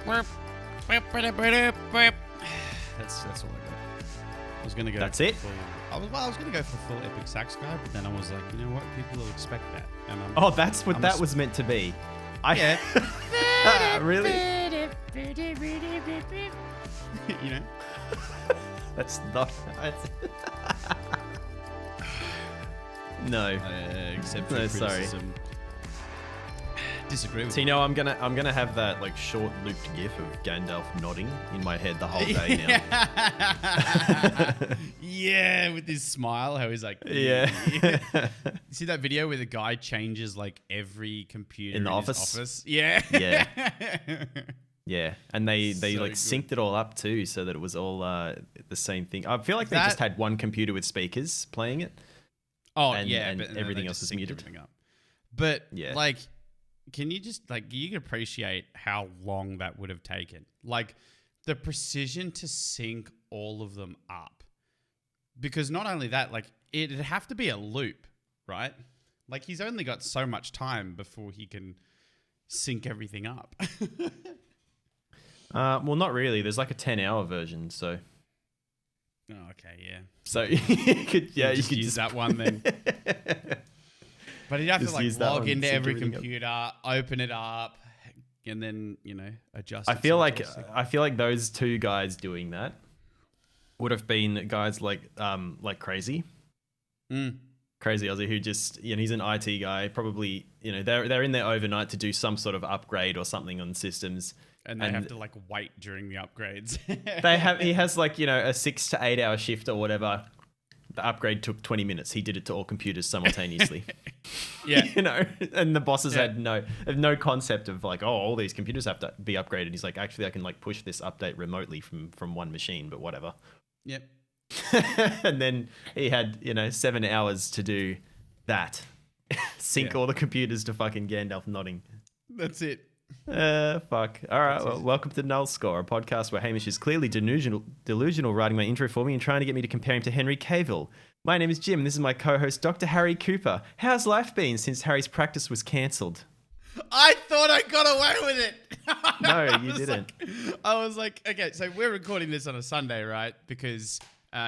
That's all I got. I was gonna go. That's it? I was gonna go for full epic sax guy, but then I was like, you know what? People will expect that. And That's what that was meant to be. Yeah. Really? You know. That's not. No. Except No, for sorry. criticism. Disagree with So I'm gonna have that like short looped gif of Gandalf nodding in my head the whole day now. Yeah, with his smile, how he's like, Yeah. You see that video where the guy changes like every computer In the his office? Yeah. Yeah. Yeah, and they So like good. synced it all up too, so that it was all the same thing. I feel like they just had one computer with speakers playing it. Oh and yeah, but everything everything else is muted. Up. But Yeah. like, can you just like you can appreciate how long that would have taken? Like the precision to sync all of them up, because not only that, like it'd have to be a loop, right? Like he's only got so much time before he can sync everything up. Well, not really. There's like a 10-hour version, so. Oh, okay, yeah. So you could use that one then. But he'd have to Just like use that log one, into sync every everything up. computer, open it up, and then adjust. I it feel so like it's all those two guys doing that would have been guys like Crazy. Crazy Aussie, who just he's an IT guy. Probably they're in there overnight to do some sort of upgrade or something on systems. and they have to like wait during the upgrades. He has like a 6 to 8 hour shift or whatever. The upgrade took 20 minutes. He did it to all computers simultaneously. Yeah. And the bosses have no concept of like, all these computers have to be upgraded. He's like, actually, I can like push this update remotely from one machine, but whatever. Yep. And then he had 7 hours to do that. Sync all the computers to fucking Gandalf nodding. That's it. Fuck. All right. Well, welcome to NULLSCORE, a podcast where Hamish is clearly delusional writing my intro for me and trying to get me to compare him to Henry Cavill. My name is Jim, and this is my co-host, Dr. Harry Cooper. How's life been since Harry's practice was cancelled? I thought I got away with it. No, you didn't. I was like, okay, so we're recording this on a Sunday, right? Because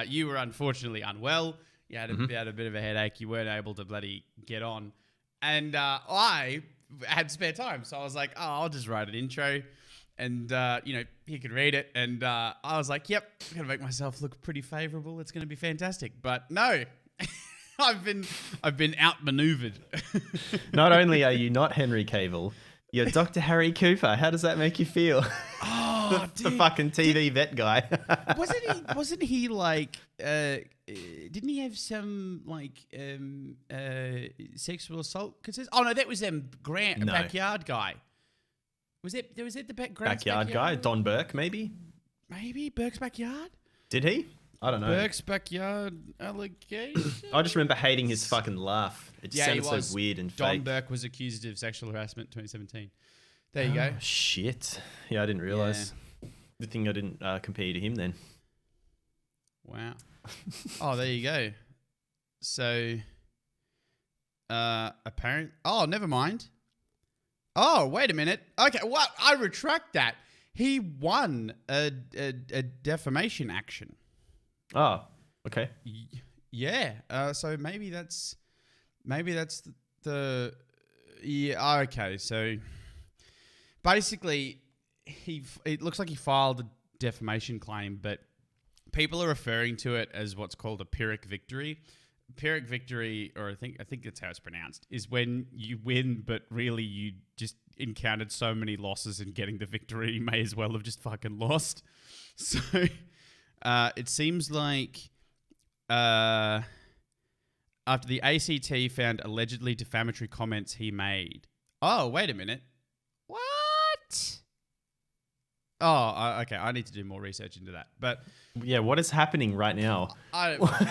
you were unfortunately unwell. You had a bit of a headache. You weren't able to bloody get on. And I had spare time. So I was like, I'll just write an intro. And, he could read it. And I was like, yep, I'm going to make myself look pretty favorable. It's going to be fantastic. But no, I've been outmaneuvered. Not only are you not Henry Cavill, you're Dr. Harry Cooper. How does that make you feel? Oh, the fucking TV vet guy. Wasn't he like, didn't he have some like sexual assault concerns? Oh no, that was Grant, backyard guy. Was it the Grant's backyard guy? Don Burke, maybe? Maybe Burke's backyard? Did he? I don't know. Burke's backyard allegation? I just remember hating his fucking laugh. It just he sounded was. so weird and Don fake. Burke was accused of sexual harassment in 2017. There you go. Shit. Yeah, I didn't realise. Good thing I didn't compare you to him then. Wow. Oh, there you go. So, apparent. Oh, never mind. Oh, wait a minute. Okay, what? I retract that. He won a defamation action. Oh, okay. Yeah. So maybe that's the yeah. Okay. So basically, it looks like he filed a defamation claim, but people are referring to it as what's called a Pyrrhic victory. Pyrrhic victory, or I think that's how it's pronounced, is when you win, but really you just encountered so many losses in getting the victory, you may as well have just fucking lost. So it seems like after the ACT found allegedly defamatory comments he made. Oh, wait a minute. What? Oh, okay. I need to do more research into that. But yeah, what is happening right now? I don't What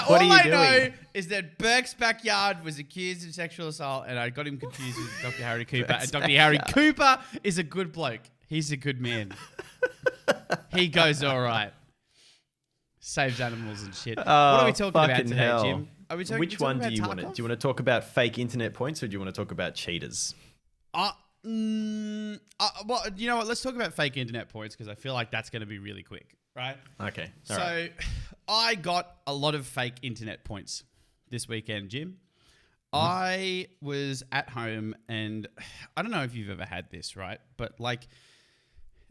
all are you I doing? know is that Burke's backyard was accused of sexual assault, and I got him confused with Dr. Harry Cooper. And Dr. Harry Cooper is a good bloke. He's a good man. He goes all right. Saves animals and shit. What are we talking about fucking today, hell. Jim? Are we Which one do you about want to? Tarkov? Do you want to talk about fake internet points or do you want to talk about cheaters? Well, you know what? Let's talk about fake internet points because I feel like that's going to be really quick, right? Okay. So I got a lot of fake internet points this weekend, Jim. I was at home and I don't know if you've ever had this, right? But like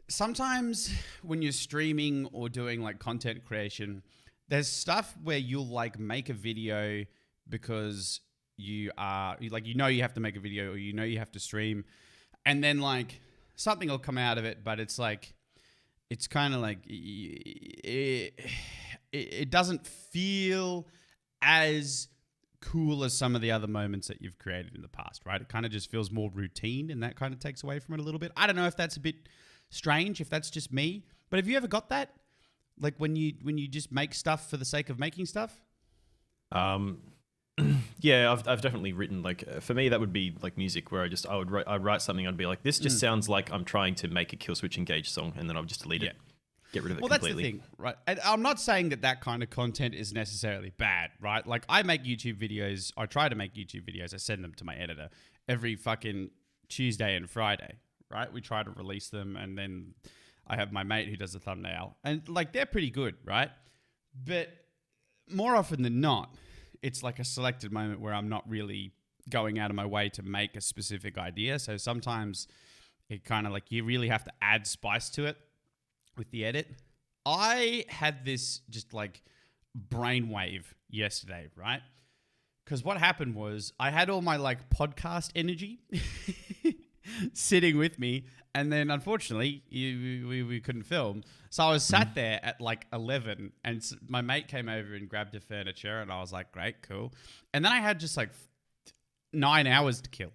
sometimes when you're streaming or doing like content creation, there's stuff where you'll like make a video because you have to make a video or you have to stream, and then like something will come out of it, but it's like it's kind of like it doesn't feel as cool as some of the other moments that you've created in the past, right? It kind of just feels more routine, and that kind of takes away from it a little bit. I don't know if that's a bit strange, if that's just me, but have you ever got that? Like when you just make stuff for the sake of making stuff? Yeah, I've definitely written like for me that would be like music where I'd write something. I'd be like, this just sounds like I'm trying to make a Kill Switch Engage song, and then I'll just delete it, get rid of it completely. That's the thing, right? And I'm not saying that kind of content is necessarily bad, right? Like I make YouTube videos. I try to make YouTube videos. I send them to my editor every fucking Tuesday and Friday, right? We try to release them, and then I have my mate who does the thumbnail, and like they're pretty good, right? But more often than not, it's like a selected moment where I'm not really going out of my way to make a specific idea. So sometimes it kind of like you really have to add spice to it with the edit. I had this just like brainwave yesterday, right? Because what happened was I had all my like podcast energy sitting with me, and then unfortunately we couldn't film. So I was sat there at like 11, and my mate came over and grabbed the furniture, and I was like, great, cool. And then I had just like 9 hours to kill.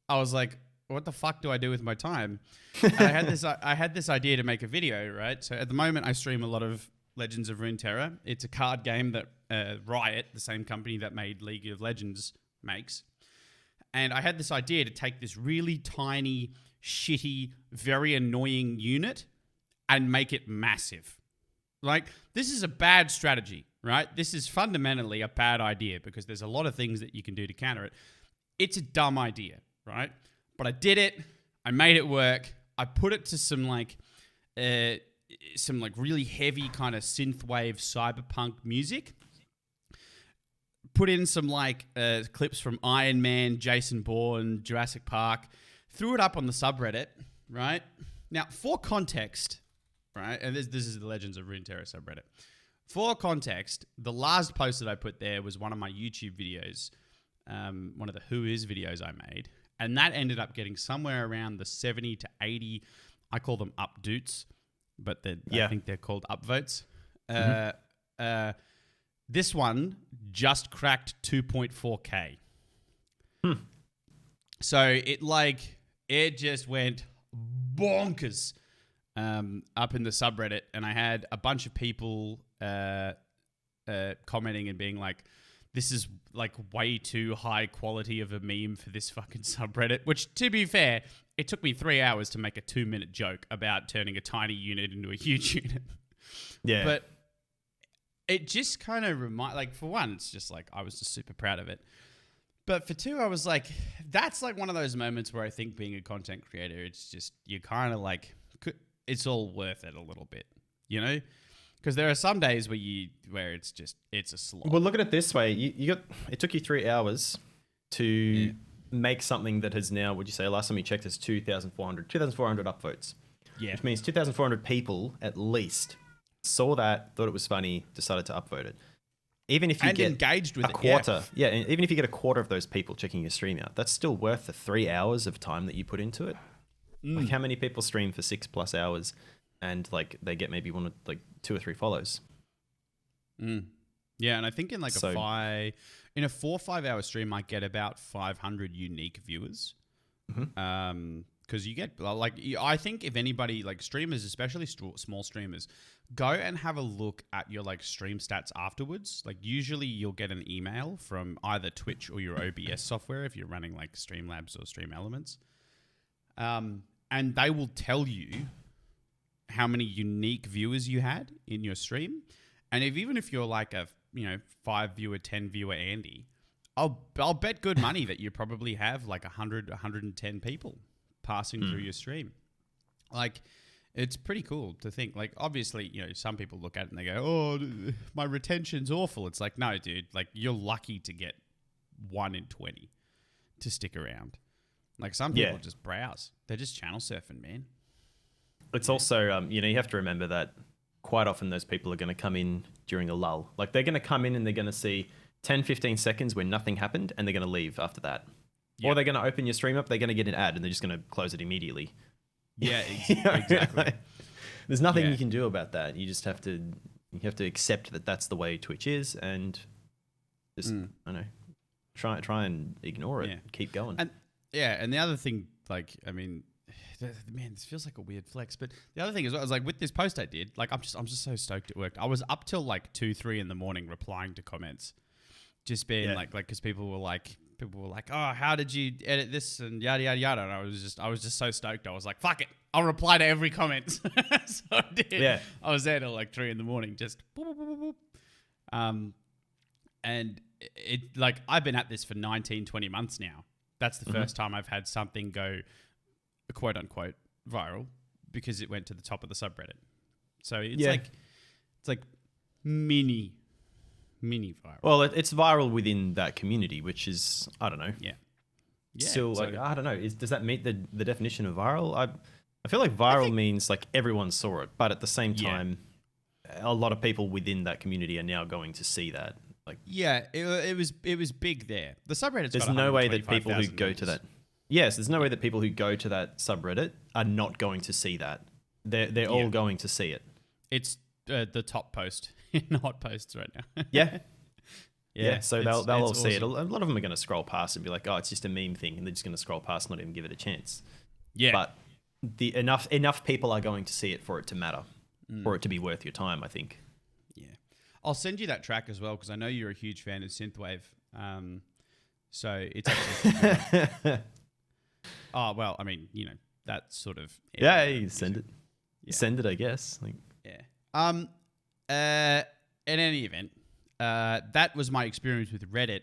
I was like, what the fuck do I do with my time? And I had this idea to make a video, right? So at the moment I stream a lot of Legends of Runeterra. It's a card game that Riot, the same company that made League of Legends, makes. And I had this idea to take this really tiny, shitty, very annoying unit and make it massive. Like, this is a bad strategy, right? This is fundamentally a bad idea because there's a lot of things that you can do to counter it. It's a dumb idea, right? But I did it. I made it work. I put it to some really heavy kind of synthwave cyberpunk music. Put in some clips from Iron Man, Jason Bourne, Jurassic Park. Threw it up on the subreddit, right? Now, for context, right? And this is the Legends of Runeterra subreddit. For context, the last post that I put there was one of my YouTube videos, one of the Who Is videos I made. And that ended up getting somewhere around the 70 to 80, I call them updoots, but I think they're called upvotes. This one just cracked 2.4K. So it just went bonkers up in the subreddit, and I had a bunch of people commenting and being like, this is like way too high quality of a meme for this fucking subreddit, which to be fair, it took me 3 hours to make a 2-minute joke about turning a tiny unit into a huge unit. Yeah. But it just kind of for one, it's just like, I was just super proud of it. But for two, I was like, that's like one of those moments where I think being a content creator, it's just, you kind of like, it's all worth it a little bit, you know? Because there are some days where it's a slog. Well, look at it this way. It took you 3 hours to make something that has now, would you say, last time you checked, is 2,400 upvotes. Yeah. Which means 2,400 people at least saw that, thought it was funny, decided to upvote it. Even if you get engaged with a quarter, and even if you get a quarter of those people checking your stream out, that's still worth the 3 hours of time that you put into it. Like, how many people stream for 6+ hours and like they get maybe 2 or 3 follows? Yeah, and I think in a 4 or 5 hour stream, I get about 500 unique viewers. Because you get I think if anybody, like streamers, especially small streamers, go and have a look at your stream stats afterwards. Like usually you'll get an email from either Twitch or your OBS software if you're running like Streamlabs or Stream Elements, and they will tell you how many unique viewers you had in your stream. And even if you're like a 5 viewer, 10 viewer Andy, I'll bet good money that you probably have like 100, 110 people passing through your stream. Like, it's pretty cool to think. Like, obviously, some people look at it and they go, "Oh, my retention's awful." It's like, no, dude. Like, you're lucky to get 1 in 20 to stick around. Like, some people just browse. They're just channel surfing, man. It's also, you have to remember that quite often those people are going to come in during a lull. Like, they're going to come in and they're going to see 10, 15 seconds where nothing happened, and they're going to leave after that. Yep. Or they're going to open your stream up, they're going to get an ad, and they're just going to close it immediately. Yeah, exactly. There's nothing you can do about that. You just have to accept that that's the way Twitch is, and just I don't know, try and ignore it. Yeah. Keep going. And the other thing, like, I mean, man, this feels like a weird flex, but the other thing is, I was like, with this post I did, like, I'm just so stoked it worked. I was up till like 2-3 in the morning replying to comments, just being like, because people were like, "Oh, how did you edit this?" and yada yada yada. And I was just so stoked. I was like, "Fuck it, I'll reply to every comment." So I did. Yeah, I was there till like 3 in the morning, just boop, boop, boop, boop. And it, like, I've been at this for 19, 20 months now. That's the first time I've had something go quote unquote viral because it went to the top of the subreddit. So it's like mini viral. Well, it's viral within that community, which is, I don't know. Yeah. Still, like, I don't know. Does that meet the definition of viral? I feel like viral means like everyone saw it, but at the same time, a lot of people within that community are now going to see that. Like, it was big there. The subreddit's there's no way that people who go to that. Yes, there's no way that people who go to that subreddit are not going to see that. They're all going to see it. It's the top post in hot posts right now. Yeah. So they'll all see it. A lot of them are going to scroll past and be like, "Oh, it's just a meme thing," and they're just going to scroll past, and not even give it a chance. Yeah. But enough people are going to see it for it to matter, for it to be worth your time, I think. Yeah. I'll send you that track as well because I know you're a huge fan of synthwave. So it's actually. Oh well, I mean, that sort of. Yeah, you send it. Yeah. Send it, I guess. Like. Yeah. In any event, that was my experience with Reddit,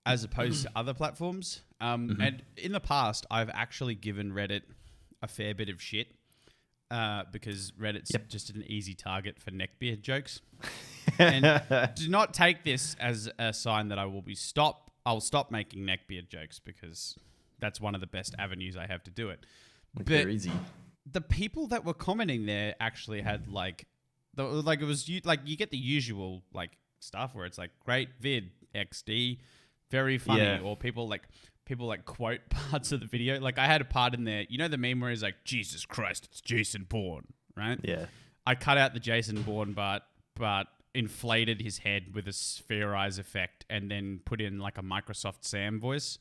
as opposed to other platforms. And in the past, I've actually given Reddit a fair bit of shit because Reddit's just an easy target for neckbeard jokes. And do not take this as a sign that I'll stop making neckbeard jokes because that's one of the best avenues I have to do it. But they're easy. The people that were commenting there actually had it was you get the usual like stuff where it's like great vid XD, very funny, or people quote parts of the video. Like I had a part in there, the meme where he's like, "Jesus Christ, it's Jason Bourne," right? Yeah. I cut out the Jason Bourne but inflated his head with a sphere eyes effect and then put in like a Microsoft Sam voice.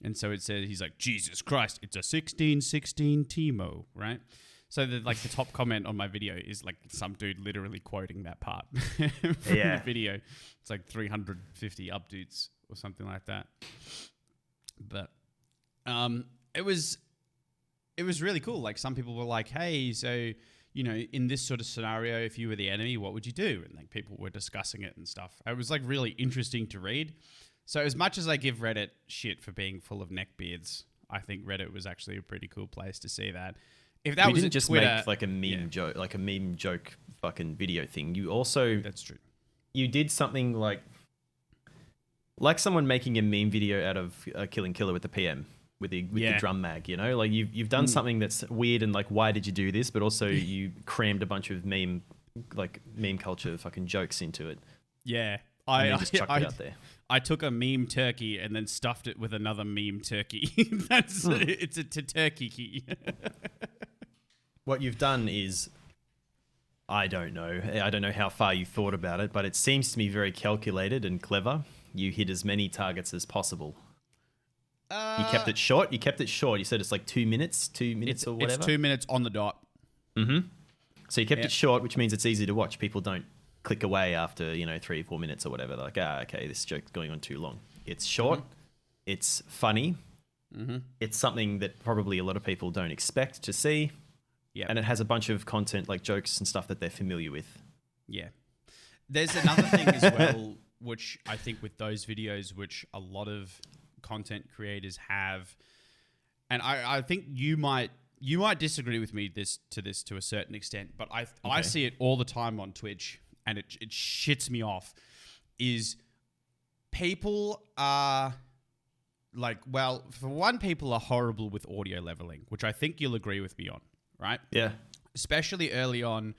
And so it says, he's like, "Jesus Christ, it's a 1616 Timo," right? So the top comment on my video is like some dude literally quoting that part from the video. It's like 350 updates or something like that. But it was really cool. Like some people were like, "Hey, so in this sort of scenario, if you were the enemy, what would you do?" And like people were discussing it and stuff. It was like really interesting to read. So as much as I give Reddit shit for being full of neckbeards, I think Reddit was actually a pretty cool place to see that. If that was didn't just Twitter, make like a meme joke, like a meme joke fucking video thing. You also that's true. You did something like someone making a meme video out of Killing Killer with the PM. With the drum mag, like you've done something that's weird and like, why did you do this? But also you crammed a bunch of meme culture fucking jokes into it. Yeah, I just chucked it out there. I took a meme turkey and then stuffed it with another meme turkey. It's a turkey key. What you've done is, I don't know how far you thought about it, but it seems to me very calculated and clever. You hit as many targets as possible. You kept it short. You said it's like 2 minutes, or whatever. It's 2 minutes on the dot. So you kept it short, which means it's easy to watch. People don't click away after 3 or 4 minutes or whatever. They're like, okay, this joke's going on too long. It's short. It's funny. It's something that probably a lot of people don't expect to see. Yeah. And it has a bunch of content like jokes and stuff that they're familiar with. Yeah. There's another thing as well, which I think with those videos, which a lot of content creators have, and I think you might disagree with me to a certain extent, but I see it all the time on Twitch, and it shits me off. Is people are like, well, for one, people are horrible with audio leveling, which I think you'll agree with me on, right? Yeah. Especially early on,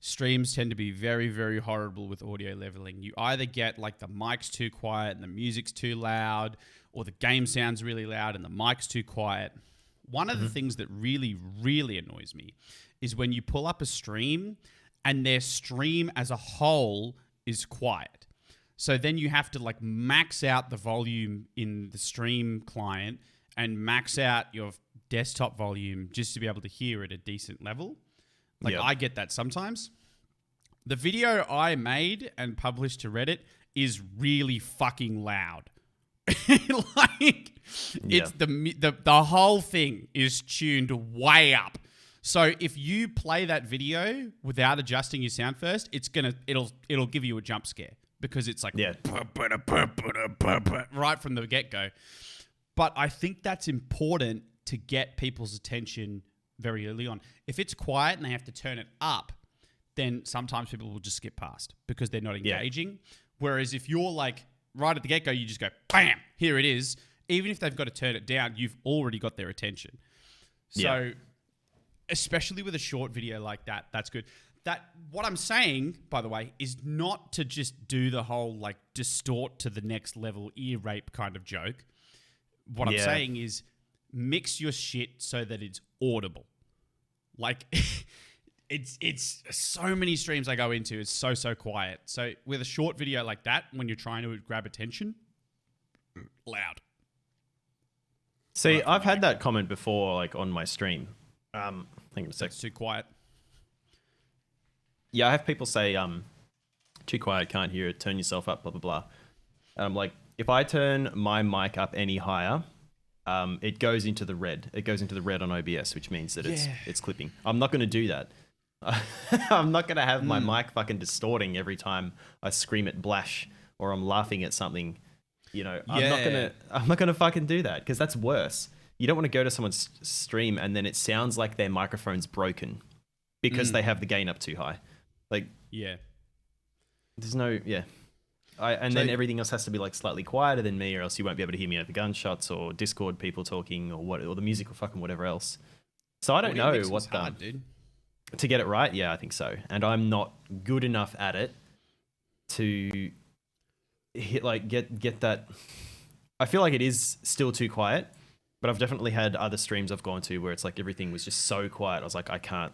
streams tend to be very, very horrible with audio leveling. You either get like the mic's too quiet and the music's too loud, or the game sounds really loud and the mic's too quiet. One of the things that really, really annoys me is when you pull up a stream and their stream as a whole is quiet. So then you have to like max out the volume in the stream client and max out your desktop volume just to be able to hear it at a decent level. Like, I get that sometimes. The video I made and published to Reddit is really fucking loud. It's the whole thing is tuned way up. So if you play that video without adjusting your sound first, it'll give you a jump scare because it's like right from the get-go. But I think that's important to get people's attention very early on. If it's quiet and they have to turn it up, then sometimes people will just skip past because they're not engaging. Yeah. Whereas if you're like right at the get-go, you just go, bam, here it is. Even if they've got to turn it down, you've already got their attention. So especially with a short video like that, that's good. What I'm saying, by the way, is not to just do the whole like distort to the next level ear rape kind of joke. What I'm saying is mix your shit so that it's audible. Like it's so many streams I go into, it's so quiet. So with a short video like that, when you're trying to grab attention, loud. See, I've had that comment before, like on my stream. Hang on a sec. It's too quiet. Yeah, I have people say, too quiet, can't hear it, turn yourself up, blah, blah, blah. And I'm like, if I turn my mic up any higher, it goes into the red. It goes into the red on OBS, which means that it's clipping. I'm not going to do that. I'm not going to have my mic fucking distorting every time I scream at Blash or I'm laughing at something. You know, I'm not gonna fucking do that because that's worse. You don't want to go to someone's stream and then it sounds like their microphone's broken because they have the gain up too high. Like, there's no, then everything else has to be like slightly quieter than me, or else you won't be able to hear me over gunshots or Discord people talking or the music or fucking whatever else. So I don't know what's hard, dude. To get it right, yeah, I think so. And I'm not good enough at it to hit like get that. I feel like it is still too quiet, but I've definitely had other streams I've gone to where it's like everything was just so quiet. I was like, I can't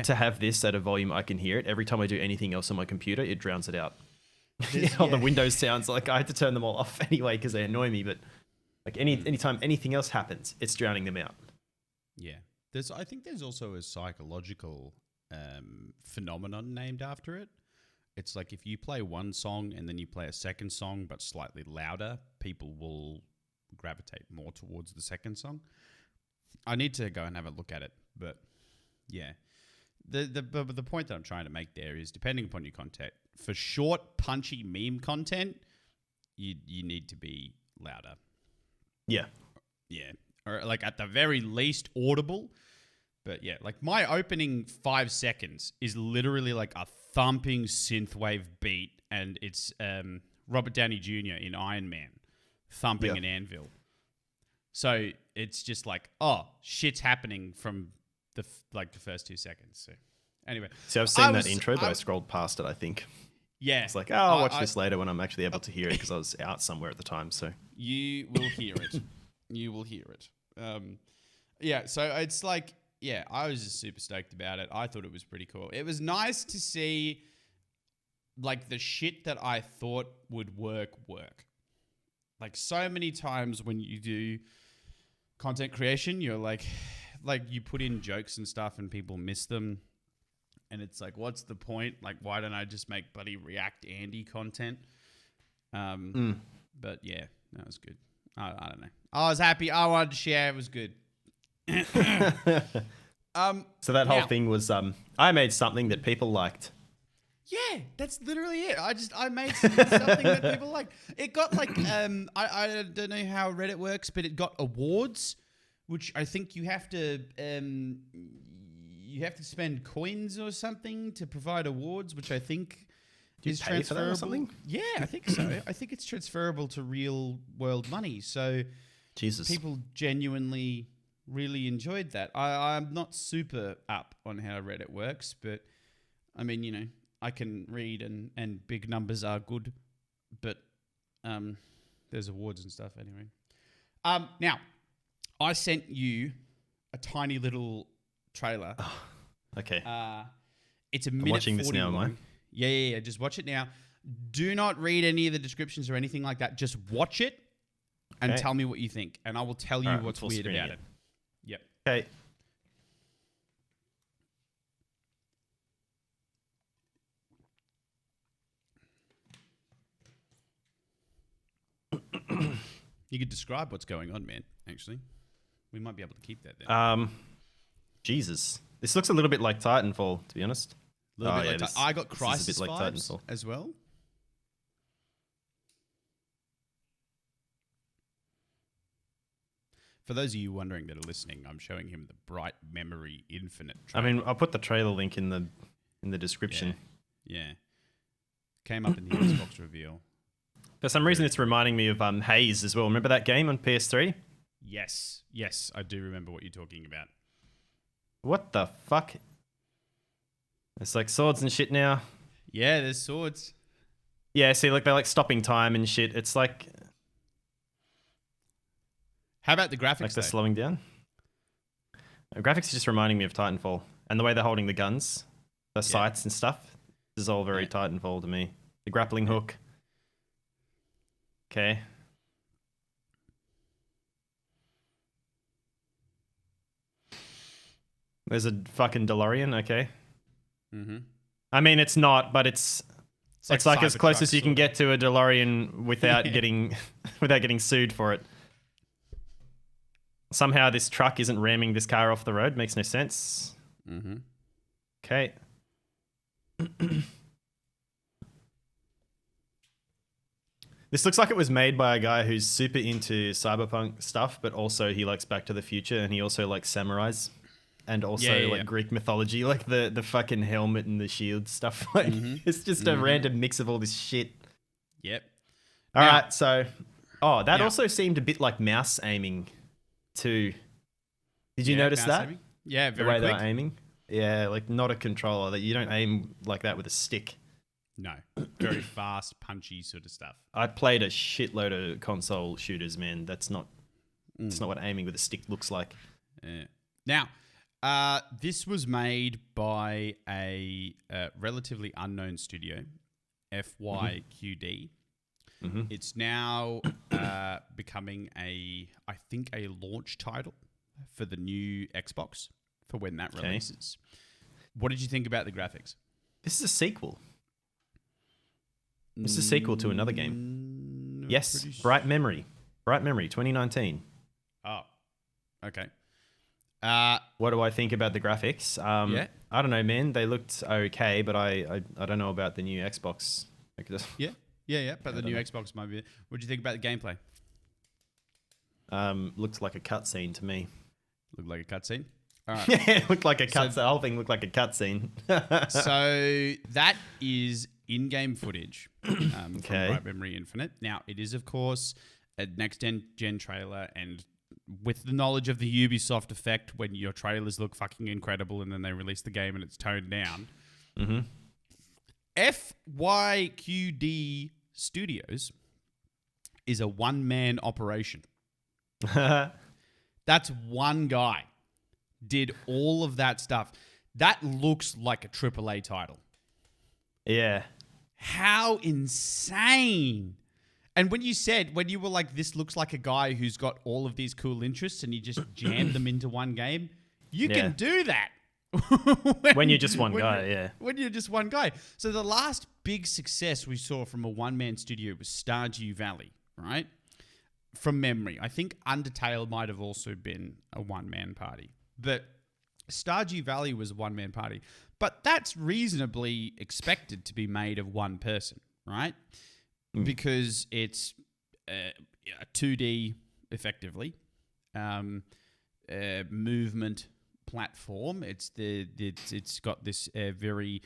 to have this at a volume I can hear it. Every time I do anything else on my computer, it drowns it out. All the Windows sounds, like I had to turn them all off anyway because they annoy me. But like anytime anything else happens, it's drowning them out. Yeah, I think there's also a psychological phenomenon named after it. It's like if you play one song and then you play a second song but slightly louder, people will gravitate more towards the second song. I need to go and have a look at it, but yeah. The point that I'm trying to make there is, depending upon your content, for short, punchy meme content, you need to be louder. Yeah. Yeah. Or like at the very least audible. But yeah, like my opening 5 seconds is literally like a thumping synthwave beat, and it's Robert Downey Jr. in Iron Man thumping an anvil. So it's just like, oh, shit's happening from the first 2 seconds. So anyway, so I've seen that intro, but I scrolled past it. I think. Yeah, it's like, oh, I'll watch this later when I'm actually able to hear it because I was out somewhere at the time. So you will hear it. You will hear it. Yeah. So it's like. Yeah, I was just super stoked about it. I thought it was pretty cool. It was nice to see, like, the shit that I thought would work. Like, so many times when you do content creation, you're like you put in jokes and stuff and people miss them. And it's like, what's the point? Like, why don't I just make bloody React Andy content? But yeah, that was good. I don't know. I was happy. I wanted to share. It was good. So that whole thing was I made something that people liked. Yeah, that's literally it. I made something that people liked. It got like I don't know how Reddit works, but it got awards which I think you have to spend coins or something to provide awards, which I think is pay for that or transferable. something? Yeah, I think so. I think it's transferable to real world money. So Jesus. people genuinely really enjoyed that. I'm not super up on how Reddit works, but I mean, I can read and big numbers are good, but there's awards and stuff anyway. Now, I sent you a tiny little trailer. Oh, okay. It's a I'm minute watching 40 this now, am I? long. Yeah. Just watch it now. Do not read any of the descriptions or anything like that. Just watch it and tell me what you think, and I will tell you what's weird about it. Yep. Okay. You could describe what's going on, man, actually. We might be able to keep that there. Jesus. This looks a little bit like Titanfall, to be honest. I got Crisis is a bit like vibes Titanfall. as well. For those of you wondering that are listening, I'm showing him the Bright Memory Infinite trailer. I mean, I'll put the trailer link in the description. Yeah. Came up in the Xbox reveal. For some reason, it's reminding me of Haze as well. Remember that game on PS3? Yes, I do remember what you're talking about. What the fuck? It's like swords and shit now. Yeah, there's swords. Yeah, see, like they're like stopping time and shit. It's like... How about the graphics, Like they're though? slowing down. Graphics are just reminding me of Titanfall. And the way they're holding the guns, the sights and stuff. This is all very Titanfall to me. The grappling hook. Okay. There's a fucking DeLorean, okay. Mm-hmm. I mean, it's not, but it's like as close as you can get to a DeLorean without getting sued for it. Somehow this truck isn't ramming this car off the road. Makes no sense. Mm-hmm. Okay. This looks like it was made by a guy who's super into cyberpunk stuff, but also he likes Back to the Future, and he also likes samurais, and also Greek mythology, like the fucking helmet and the shield stuff. Like it's just a random mix of all this shit. Yep. All right, so that also seemed a bit like mouse aiming too. Did you notice that? Aiming? Yeah, The very way quick. they were aiming. Yeah, like not a controller. That you don't aim like that with a stick. No, very fast, punchy sort of stuff. I played a shitload of console shooters, man. That's not what aiming with a stick looks like. Yeah. Now, this was made by a relatively unknown studio, FYQD. Mm-hmm. It's now becoming I think a launch title for the new Xbox for when that releases. What did you think about the graphics? This is a sequel. This is a sequel to another game. Yes, Bright Memory. Bright Memory, 2019. Oh, okay. What do I think about the graphics? I don't know, man. They looked okay, but I don't know about the new Xbox. Yeah. But the new Xbox might be. What do you think about the gameplay? Looked like a cutscene to me. Looked like a cutscene. All right. Yeah, it looked like a cutscene. The whole thing looked like a cutscene. So that is in-game footage from Okay. Bright Memory Infinite. Now, it is, of course, a next-gen trailer, and with the knowledge of the Ubisoft effect, when your trailers look fucking incredible and then they release the game and it's toned down, FYQD Studios is a one-man operation. That's one guy. Did all of that stuff. That looks like a AAA title. Yeah. How insane. And when you were like, this looks like a guy who's got all of these cool interests and you just jammed them into one game, you can do that. when you're just one guy, yeah. When you're just one guy. So the last big success we saw from a one-man studio was Stardew Valley, right? From memory. I think Undertale might have also been a one-man party. But Stardew Valley was a one-man party. But that's reasonably expected to be made of one person, right? Because it's 2D, effectively. movement platform. It's got this very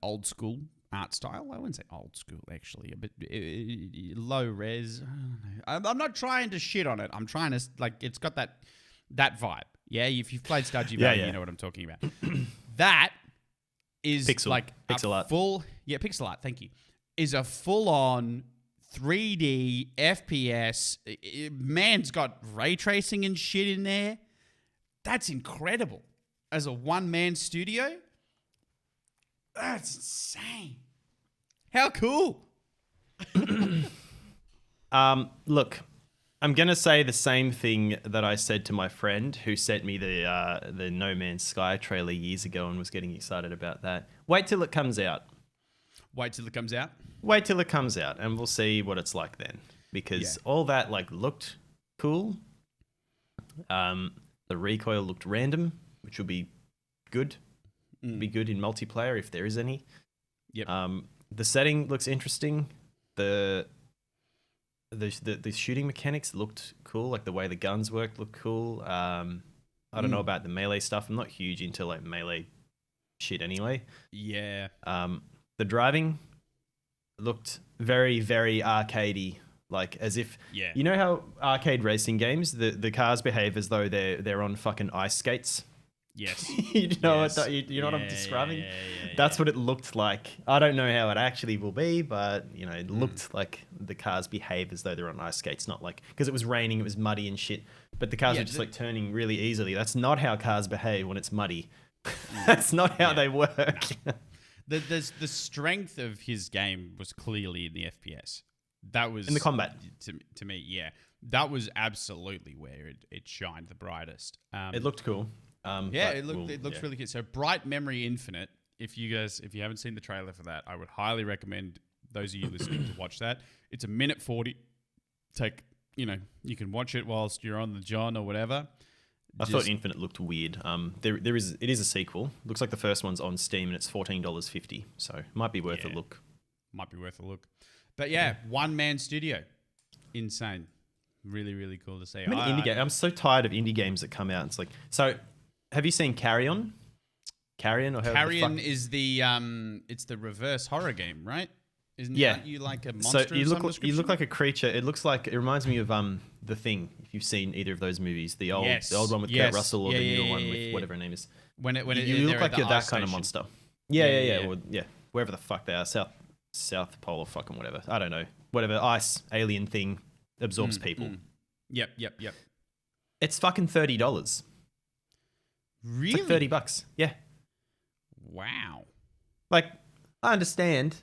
old school art style. I wouldn't say old school actually, but low res. I don't know. I'm not trying to shit on it. I'm trying to it's got that vibe. Yeah, if you've played Stardew Valley, you know what I'm talking about. That is pixel art. Pixel art. Thank you. Is a full on 3D FPS. Man's got ray tracing and shit in there. That's incredible. As a one-man studio, that's insane. How cool. Look, I'm going to say the same thing that I said to my friend who sent me the No Man's Sky trailer years ago and was getting excited about that. Wait till it comes out. Wait till it comes out? Wait till it comes out and we'll see what it's like then. Because all that looked cool. The recoil looked random, which will be good. Be good in multiplayer if there is any. Yep. The setting looks interesting. The shooting mechanics looked cool. Like the way the guns worked looked cool. I don't know about the melee stuff. I'm not huge into melee shit anyway. Yeah. The driving looked very, very arcadey. Like as if you know how arcade racing games the cars behave as though they're on fucking ice skates. Yes. you know what I'm describing? Yeah, That's what it looked like. I don't know how it actually will be, but it looked like the cars behave as though they're on ice skates, not because it was raining, it was muddy and shit. But the cars were just turning really easily. That's not how cars behave when it's muddy. That's not how they work. The strength of his game was clearly in the FPS. That was in the combat to me. Yeah, that was absolutely where it shined the brightest. It looked cool. It looks really good. So Bright Memory Infinite. If you haven't seen the trailer for that, I would highly recommend those of you listening to watch that. It's 1:40. You can watch it whilst you're on the John or whatever. I thought Infinite looked weird. It is a sequel. Looks like the first one's on Steam and it's $14.50. So it might be worth a look. Might be worth a look. But yeah, one-man studio. Insane. Really, really cool to see. I'm so tired of indie games that come out. It's so have you seen Carrion? Carrion is it's the reverse horror game, right? Isn't you like a monster? So you look like a creature. It reminds me of The Thing. If you've seen either of those movies, the old one with Kurt Russell or the new one with whatever her name is. You look like you're that kind of monster. Yeah. Wherever the fuck they are, South Pole or fucking whatever. I don't know. Whatever ice alien thing absorbs people. Yep. It's fucking $30. Really? It's like $30. Yeah. Wow. I understand.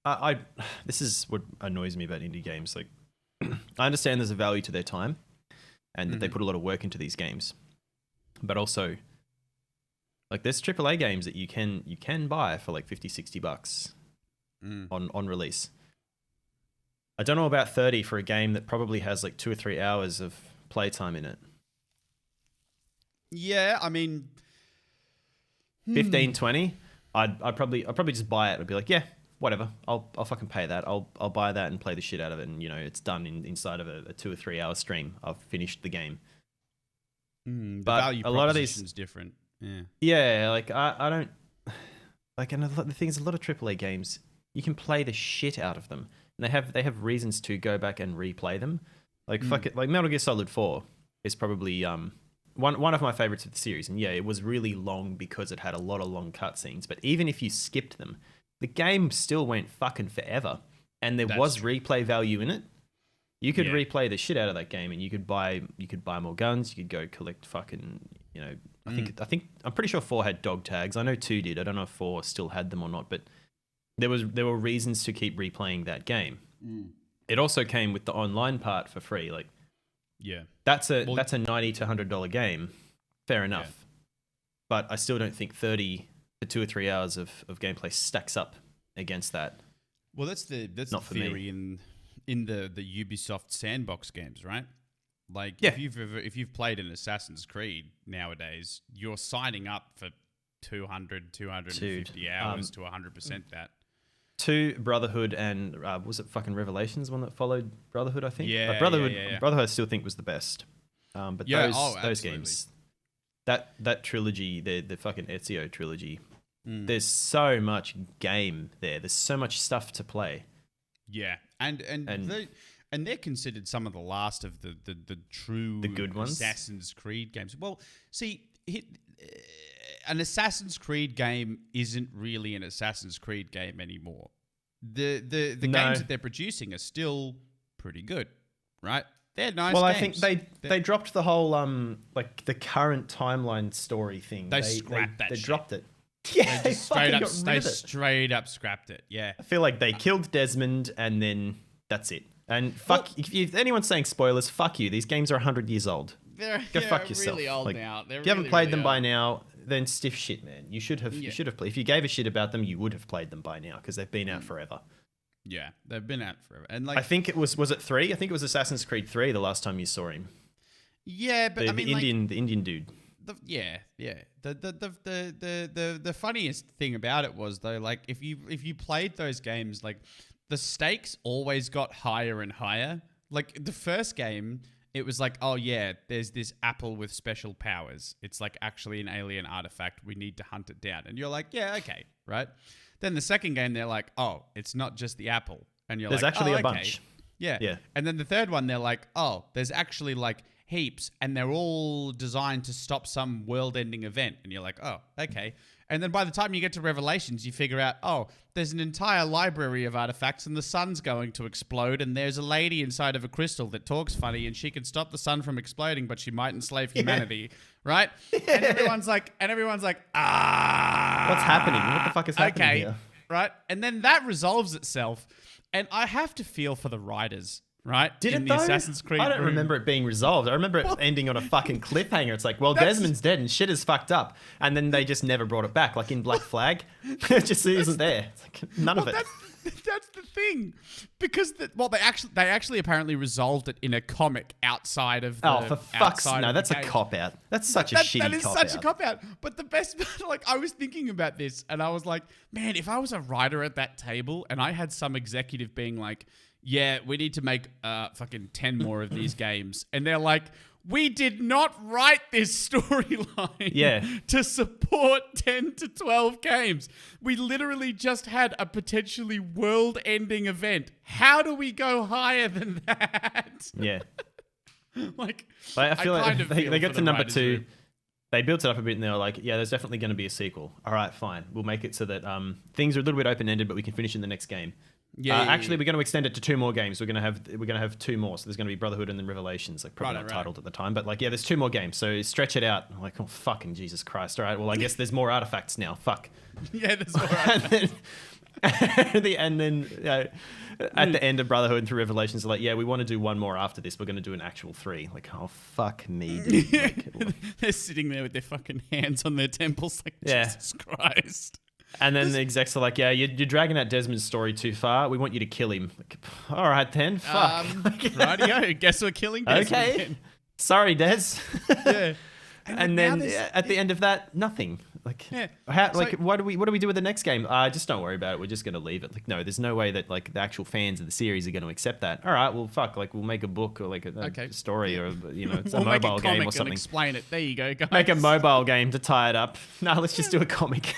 I this is what annoys me about indie games. I understand there's a value to their time and that they put a lot of work into these games. But also there's AAA games that you can buy for $50-$60 on release. I don't know about 30 for a game that probably has 2 or 3 hours of playtime in it. Yeah, I mean 15, 20, I'd probably just buy it. I'd be like, yeah, whatever. I'll fucking pay that. I'll buy that and play the shit out of it. And it's done inside of a 2 or 3 hour stream. I've finished the game. The value a lot of these is different. Yeah. Yeah, I don't and the thing is, a lot of AAA games you can play the shit out of them, and they have reasons to go back and replay them. Fuck it, Metal Gear Solid 4 is probably one of my favorites of the series, and it was really long because it had a lot of long cutscenes. But even if you skipped them, the game still went fucking forever, and there was replay value in it. You could replay the shit out of that game, and you could buy more guns. You could go collect fucking I think I'm pretty sure 4 had dog tags. I know 2 did. I don't know if 4 still had them or not, but there were reasons to keep replaying that game. It also came with the online part for free. That's a $90 to $100 game. Fair enough. But I still don't think 30 to 2 or 3 hours of gameplay stacks up against that. Well, that's the theory in the Ubisoft sandbox games, right? If you've played an Assassin's Creed nowadays, you're signing up for 250 hours to 100% that. 2 Brotherhood and was it fucking Revelations one that followed Brotherhood? I think. Yeah. Brotherhood I still think was the best. But Yeah, those absolutely. games, that trilogy, the fucking Ezio trilogy, there's so much game there. There's so much stuff to play. Yeah, and they're considered some of the last of the true good ones? Assassin's Creed games. Well, see, an Assassin's Creed game isn't really an Assassin's Creed game anymore. The games that they're producing are still pretty good, right? They're nice. Well, games. I think they dropped the whole like the current timeline story thing. They scrapped that. They shit. dropped it. Yeah, They just straight up, got rid of it. straight up scrapped it. Yeah. I feel like they killed Desmond and then that's it. And fuck, if anyone's saying spoilers, fuck you. These games are 100 years old. They're fuck yourself. really old Like, now. If you haven't played them by now, then stiff shit, man. You should have. You should have played. If you gave a shit about them, you would have played them by now because they've been out forever. Yeah, they've been out forever. And like, I think it was it 3? I think it was Assassin's Creed 3 the last time you saw him. yeah, but The, I mean, the Indian dude. yeah. The funniest thing about it was though, like if you played those games, like the stakes always got higher and higher. Like the first game, it was like, oh yeah, there's this apple with special powers. It's like actually an alien artifact. We need to hunt it down. And you're like, yeah, okay, right. Then the second game, they're like, oh, it's not just the apple. And you're There's like, actually oh, a okay. bunch. Yeah. Yeah. And then the third one, they're like, oh, there's actually like heaps and they're all designed to stop some world-ending event. And you're like, oh, okay. And then by the time you get to Revelations, you figure out, oh, there's an entire library of artifacts and the sun's going to explode and there's a lady inside of a crystal that talks funny and she can stop the sun from exploding, but she might enslave humanity, right? And everyone's like, ah. What's happening? What the fuck is happening here? Right? And then that resolves itself. And I have to feel for the writers, right? Did in it the though? Assassin's Creed I don't room. remember it being resolved. I remember it ending on a fucking cliffhanger. It's like, well, Desmond's dead and shit is fucked up. And then they just never brought it back. Like in Black Flag, it just isn't there. It's like none of it. That's the thing, because they actually apparently resolved it in a comic outside of the. Oh, for fuck's sake! No, that's a cop out. That's such a shitty cop out. That is such a cop out. But the best, like, I was thinking about this, and I was like, man, if I was a writer at that table, and I had some executive being like, yeah, we need to make fucking 10 more of these games, and they're like, we did not write this storyline to support 10 to 12 games. We literally just had a potentially world-ending event. How do we go higher than that? Yeah. Like, I feel like they got to number 2. Room. They built it up a bit and they were like, yeah, there's definitely going to be a sequel. All right, fine. We'll make it so that things are a little bit open-ended, but we can finish in the next game. Actually, we're going to extend it to 2 more games. We're going to have 2 more. So there's going to be Brotherhood and then Revelations, like probably not titled at the time, but like there's 2 more games. So stretch it out. I'm like, oh fucking Jesus Christ! All right, well I guess there's more artifacts now. Fuck. Yeah, there's more artifacts. and then at the end of Brotherhood and through Revelations, they're like, yeah, we want to do 1 more after this. We're going to do an actual 3. Like, oh fuck me, dude. Like, they're sitting there with their fucking hands on their temples, like Jesus Christ. And then the execs are like, yeah, you're dragging out Desmond's story too far. We want you to kill him. Like, all right, then. Fuck. Rightio. Guess we're killing Desmond. Okay. Again. Sorry, Des. Yeah. And then at the end of that, nothing. Like, what do we do with the next game? Just don't worry about it. We're just going to leave it. Like, no, there's no way that like the actual fans of the series are going to accept that. All right, well, fuck. Like, we'll make a book or like a story or it's a mobile game or something. And explain it. There you go, guys. Make a mobile game to tie it up. No, let's just do a comic.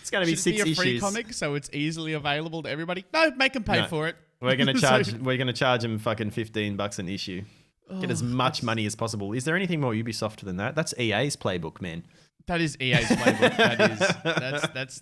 It's going to be 6 issues. Should it be a free comic so it's easily available to everybody? No, make them pay for it. We're going to charge. We're going to charge them fucking $15 an issue. Get as much money as possible. Is there anything more Ubisoft than that? That's EA's playbook, man. That is EA's playbook. That's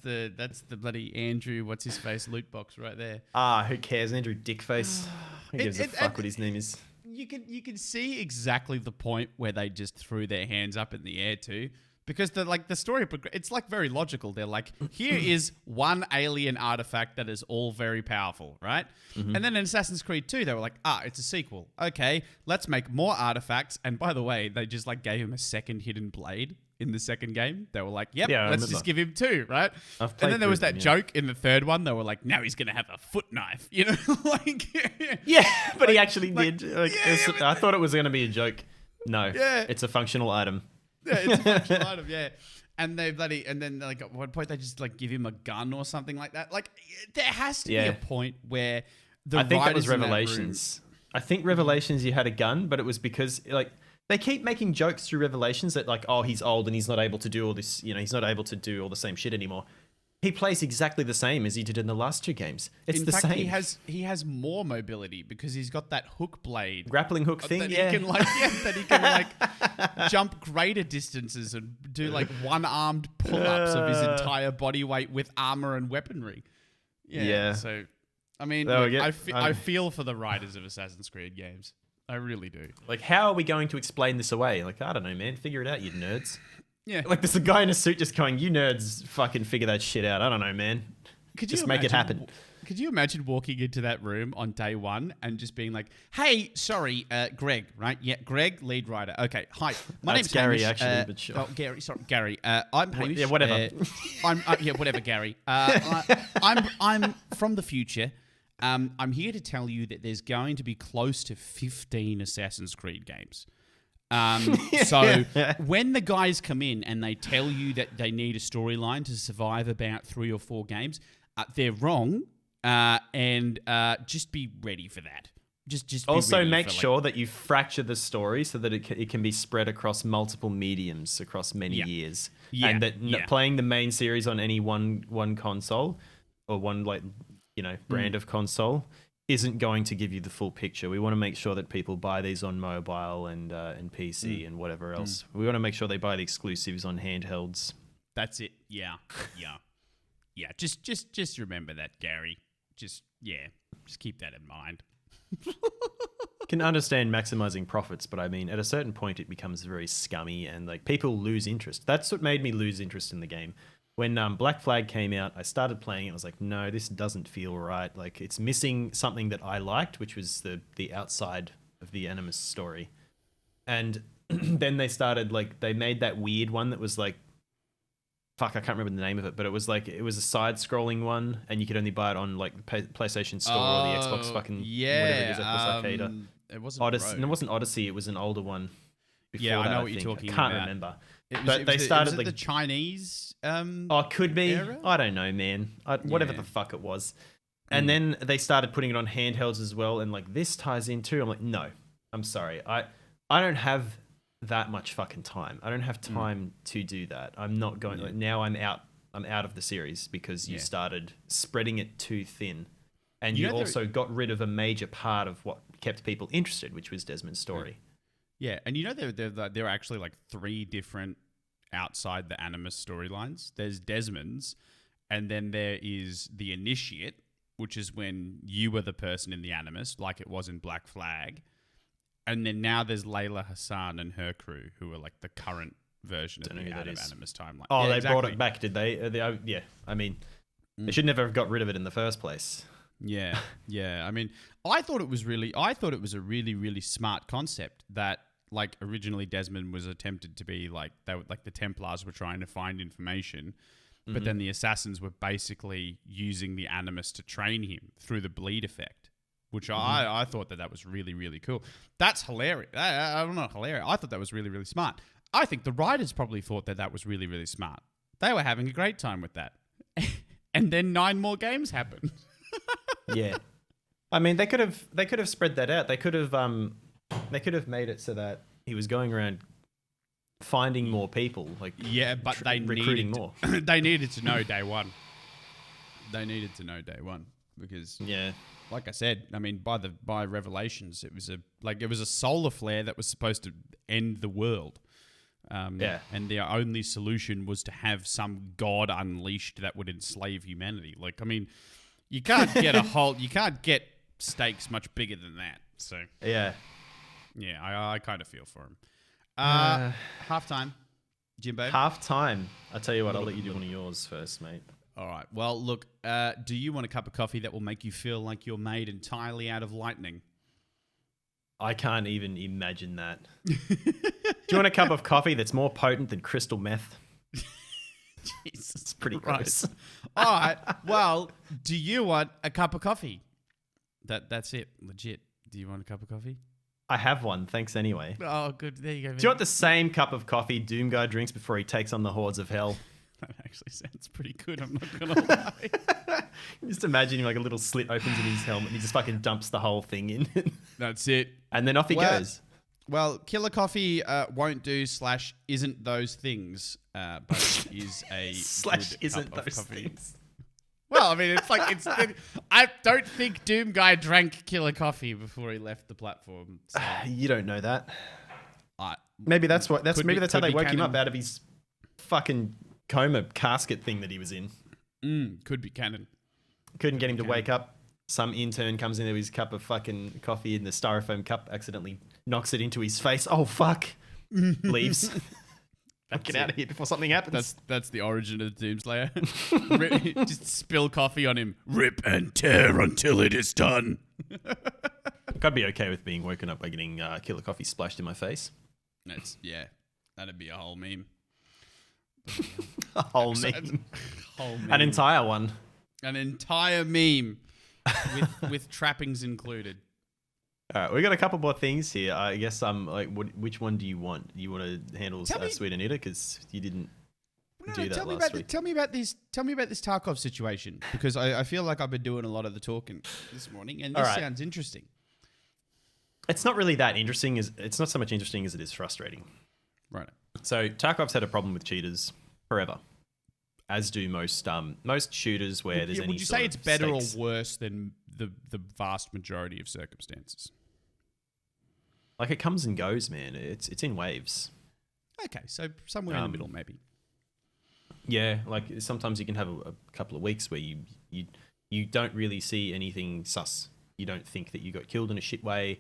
the bloody Andrew, what's his face, loot box right there. Who cares? Andrew Dickface. Who gives a fuck what his name is? You can see exactly the point where they just threw their hands up in the air too. Because the story, it's like very logical. They're like, here is one alien artifact that is all very powerful, right? Mm-hmm. And then in Assassin's Creed 2, they were like, it's a sequel. Okay, let's make more artifacts. And by the way, they just like gave him a second hidden blade in the second game. They were like, let's just give him 2, right? And then there was that joke in the third one. They were like, now he's going to have a foot knife, you know? Like, but he actually did. I thought it was going to be a joke. No, it's a functional item. Yeah, it's a functional item, And then like at one point they just like give him a gun or something like that. Like there has to be a point where I think that was Revelations. I think Revelations you had a gun, but it was because like they keep making jokes through Revelations that like, oh, he's old and he's not able to do all this, he's not able to do all the same shit anymore. He plays exactly the same as he did in the last 2 games. It's the same. He has more mobility because he's got that hook blade, grappling hook thing. That he can like jump greater distances and do like one-armed pull-ups of his entire body weight with armor and weaponry. Yeah. So, I mean, I feel for the writers of Assassin's Creed games. I really do. Like, how are we going to explain this away? Like, I don't know, man. Figure it out, you nerds. Yeah. Like, there's a guy in a suit just going, you nerds fucking figure that shit out. I don't know, man. Just make it happen. Could you imagine walking into that room on day 1 and just being like, hey, sorry, Greg, right? Yeah, Greg, lead writer. Okay, hi. My name's Gary, Hamish. actually, but sure. Oh, Gary, sorry, Gary. I'm Hamish. Yeah, whatever. Whatever, Gary. I'm from the future. I'm here to tell you that there's going to be close to 15 Assassin's Creed games. So when the guys come in and they tell you that they need a storyline to survive about 3 or 4 games, they're wrong. And just be ready for that. Just be also ready make for, sure that you fracture the story so that it can be spread across multiple mediums across many years. Yeah. And that playing the main series on any one console or one brand of console isn't going to give you the full picture. We want to make sure that people buy these on mobile and PC and whatever else. We want to make sure they buy the exclusives on handhelds. That's it. Yeah. Just remember that, Gary. Just keep that in mind. Can understand maximizing profits, but I mean, at a certain point, it becomes very scummy and like people lose interest. That's what made me lose interest in the game. When Black Flag came out, I started playing it. I was like, no, this doesn't feel right. Like, it's missing something that I liked, which was the outside of the Animus story. And then they made that weird one that was like, fuck, I can't remember the name of it, but it was a side-scrolling one, and you could only buy it on like the PlayStation Store or the Xbox fucking whatever it is, Xbox Arcade. It wasn't Odyssey. No, it wasn't Odyssey. It was an older one. Yeah, I know what you're talking about. I can't remember. They started like the Chinese. Could be. Era? I don't know, man. Whatever the fuck it was. And then they started putting it on handhelds as well, and like this ties in too. I'm like, no, I'm sorry. I don't have that much fucking time. I don't have time to do that. I'm not going. Like, now I'm out. I'm out of the series because you started spreading it too thin, and you also got rid of a major part of what kept people interested, which was Desmond's story. Yeah, and there are actually like 3 different outside the Animus storylines. There's Desmond's, and then there is the Initiate, which is when you were the person in the Animus, like it was in Black Flag. And then now there's Layla Hassan and her crew, who are like the current version of the Animus timeline. Oh, they brought it back, did they? Yeah, I mean, they should never have got rid of it in the first place. Yeah. I mean, I thought it was a really, really smart concept that, like, originally Desmond was attempted to be like the Templars were trying to find information, but then the assassins were basically using the Animus to train him through the bleed effect, which I thought that was really, really cool. That's hilarious. I'm not hilarious. I thought that was really, really smart. I think the writers probably thought that was really, really smart. They were having a great time with that. And then 9 more games happened. Yeah. I mean, they could have spread that out. They could have made it so that he was going around finding more people, like but they recruiting more. They needed to know day one. Because like I said, I mean, by Revelations, it was a solar flare that was supposed to end the world. And the only solution was to have some god unleashed that would enslave humanity. Like, I mean, you can't get stakes much bigger than that. So yeah, I kind of feel for him. Halftime, Jimbo. Halftime. I tell you what, I'll let you do one of yours first, mate. All right. Well, look. Do you want a cup of coffee that will make you feel like you're made entirely out of lightning? I can't even imagine that. Do you want a cup of coffee that's more potent than crystal meth? Jesus, it's pretty gross. All right. Well, do you want a cup of coffee? That's it. Legit. Do you want a cup of coffee? I have one. Thanks anyway. Oh, good. There you go. Do you want the same cup of coffee Doomguy drinks before he takes on the hordes of hell? That actually sounds pretty good. I'm not going to lie. Just imagining like a little slit opens in his helmet and he just fucking dumps the whole thing in. That's it. And then off he goes. Well, Killer Coffee won't do / isn't those things, but is a / isn't those things. Well, I mean, it's like I don't think Doom Guy drank Killer Coffee before he left the platform. So. You don't know that. Maybe that's how they woke him up out of his fucking coma casket thing that he was in. Could be canon. Couldn't get him to wake up. Some intern comes into his cup of fucking coffee in the styrofoam cup, accidentally knocks it into his face. Oh, fuck. Leaves. Get out of here before something happens. That's the origin of Doomslayer. Just spill coffee on him. Rip and tear until it is done. I'd be okay with being woken up by getting Killer Coffee splashed in my face. That'd be a whole meme. A whole meme. An entire one. An entire meme with trappings included. All right, we got a couple more things here. I guess which one do you want? You want to handle Sweet Anita because you didn't do that last week. Tell me about this Tarkov situation because I feel like I've been doing a lot of the talking this morning, and this sounds interesting. It's not really that interesting. It's not so much interesting as it is frustrating. Right. So Tarkov's had a problem with cheaters forever, as do most shooters where there's any. Would you say it's better or worse than the vast majority of circumstances? Like it comes and goes, man. It's in waves. Okay, so somewhere in the middle, maybe. Yeah, like sometimes you can have a couple of weeks where you don't really see anything sus. You don't think that you got killed in a shit way,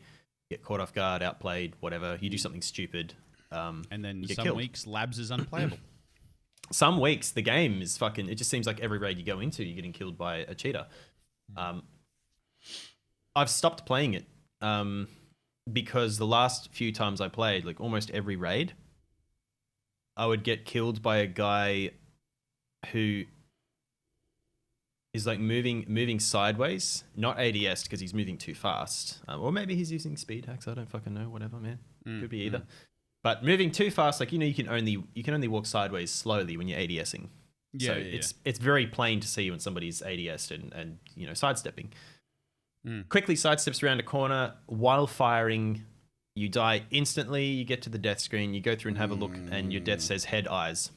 get caught off guard, outplayed, whatever. You do something stupid. And then some weeks, Labs is unplayable. Some weeks, the game is fucking... It just seems like every raid you go into, you're getting killed by a cheater. I've stopped playing it because the last few times I played, like almost every raid, I would get killed by a guy who is like moving sideways, not ADS because he's moving too fast. Or maybe he's using speed hacks. I don't fucking know. Whatever, man. Could be either. But moving too fast, like you can only walk sideways slowly when you're ADSing. So it's very plain to see when somebody's ADS'd and sidestepping. Quickly sidesteps around a corner while firing. You die instantly. You get to the death screen. You go through and have a look, and your death says head eyes.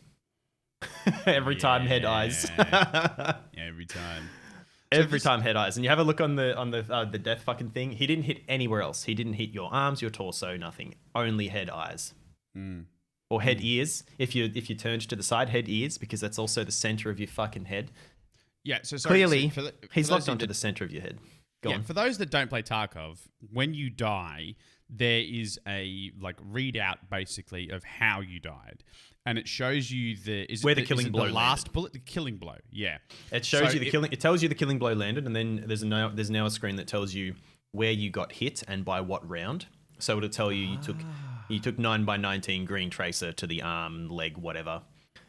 Every time head eyes. Every time. Every time head eyes, and you have a look on the death fucking thing. He didn't hit anywhere else. He didn't hit your arms, your torso, nothing. Only head eyes, or head ears. If you turned to the side, head ears, because that's also the center of your fucking head. Yeah. So clearly, he's locked onto the center of your head. Go on. For those that don't play Tarkov, when you die, there is a readout basically of how you died. And it shows you the killing blow last bullet, the killing blow. Yeah, it shows you the killing. It tells you the killing blow landed, and then there's now a screen that tells you where you got hit and by what round. So it'll tell you you took 9x19 green tracer to the arm, leg, whatever,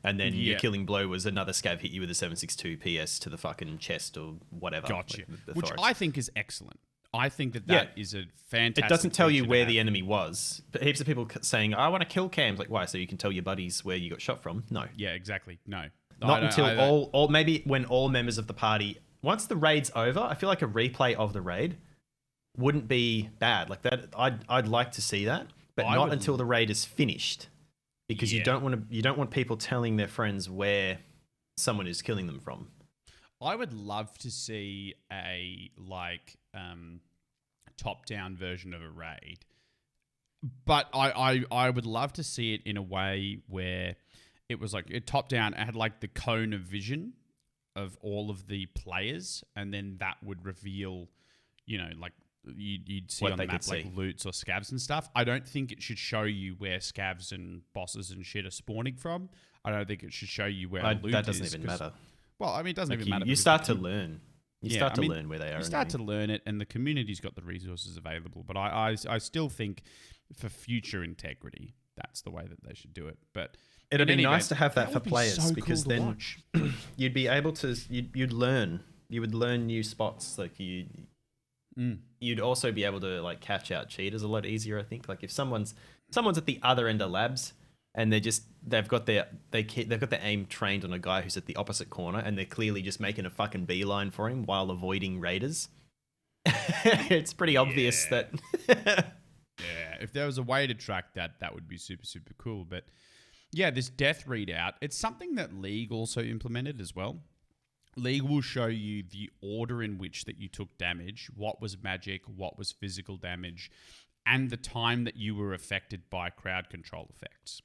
and then your killing blow was another scav hit you with a 7.62 PS to the fucking chest or whatever. Gotcha. Which I think is excellent. I think that is a fantastic... It doesn't tell you where the enemy was. But heaps of people saying, I want to kill cams. Like, why? So you can tell your buddies where you got shot from? No. Yeah, exactly. No. Not until maybe when all members of the party... Once the raid's over, I feel like a replay of the raid wouldn't be bad. Like that, I'd like to see that. But not until the raid is finished. Because you don't want people telling their friends where someone is killing them from. I would love to see a top-down version of a raid, but I would love to see it in a way where it was like a top-down. It had like the cone of vision of all of the players, and then that would reveal, you'd see what on the map like loots or scavs and stuff. I don't think it should show you where scavs and bosses and shit are spawning from. I don't think it should show you where loot that doesn't even matter. Well, I mean, it doesn't even matter. You start to learn. You start to learn where they are. You start to learn it, and the community's got the resources available. But I still think for future integrity, that's the way that they should do it. But it'd be nice to have that for players because then you'd be able to you'd learn. You would learn new spots. Like you'd also be able to catch out cheaters a lot easier. I think if someone's at the other end of labs, and they've got their aim trained on a guy who's at the opposite corner, and they're clearly just making a fucking beeline for him while avoiding raiders. It's pretty obvious that. Yeah, if there was a way to track that, that would be super, super cool. But yeah, this death readout, it's something that League also implemented as well. League will show you the order in which that you took damage, what was magic, what was physical damage, and the time that you were affected by crowd control effects.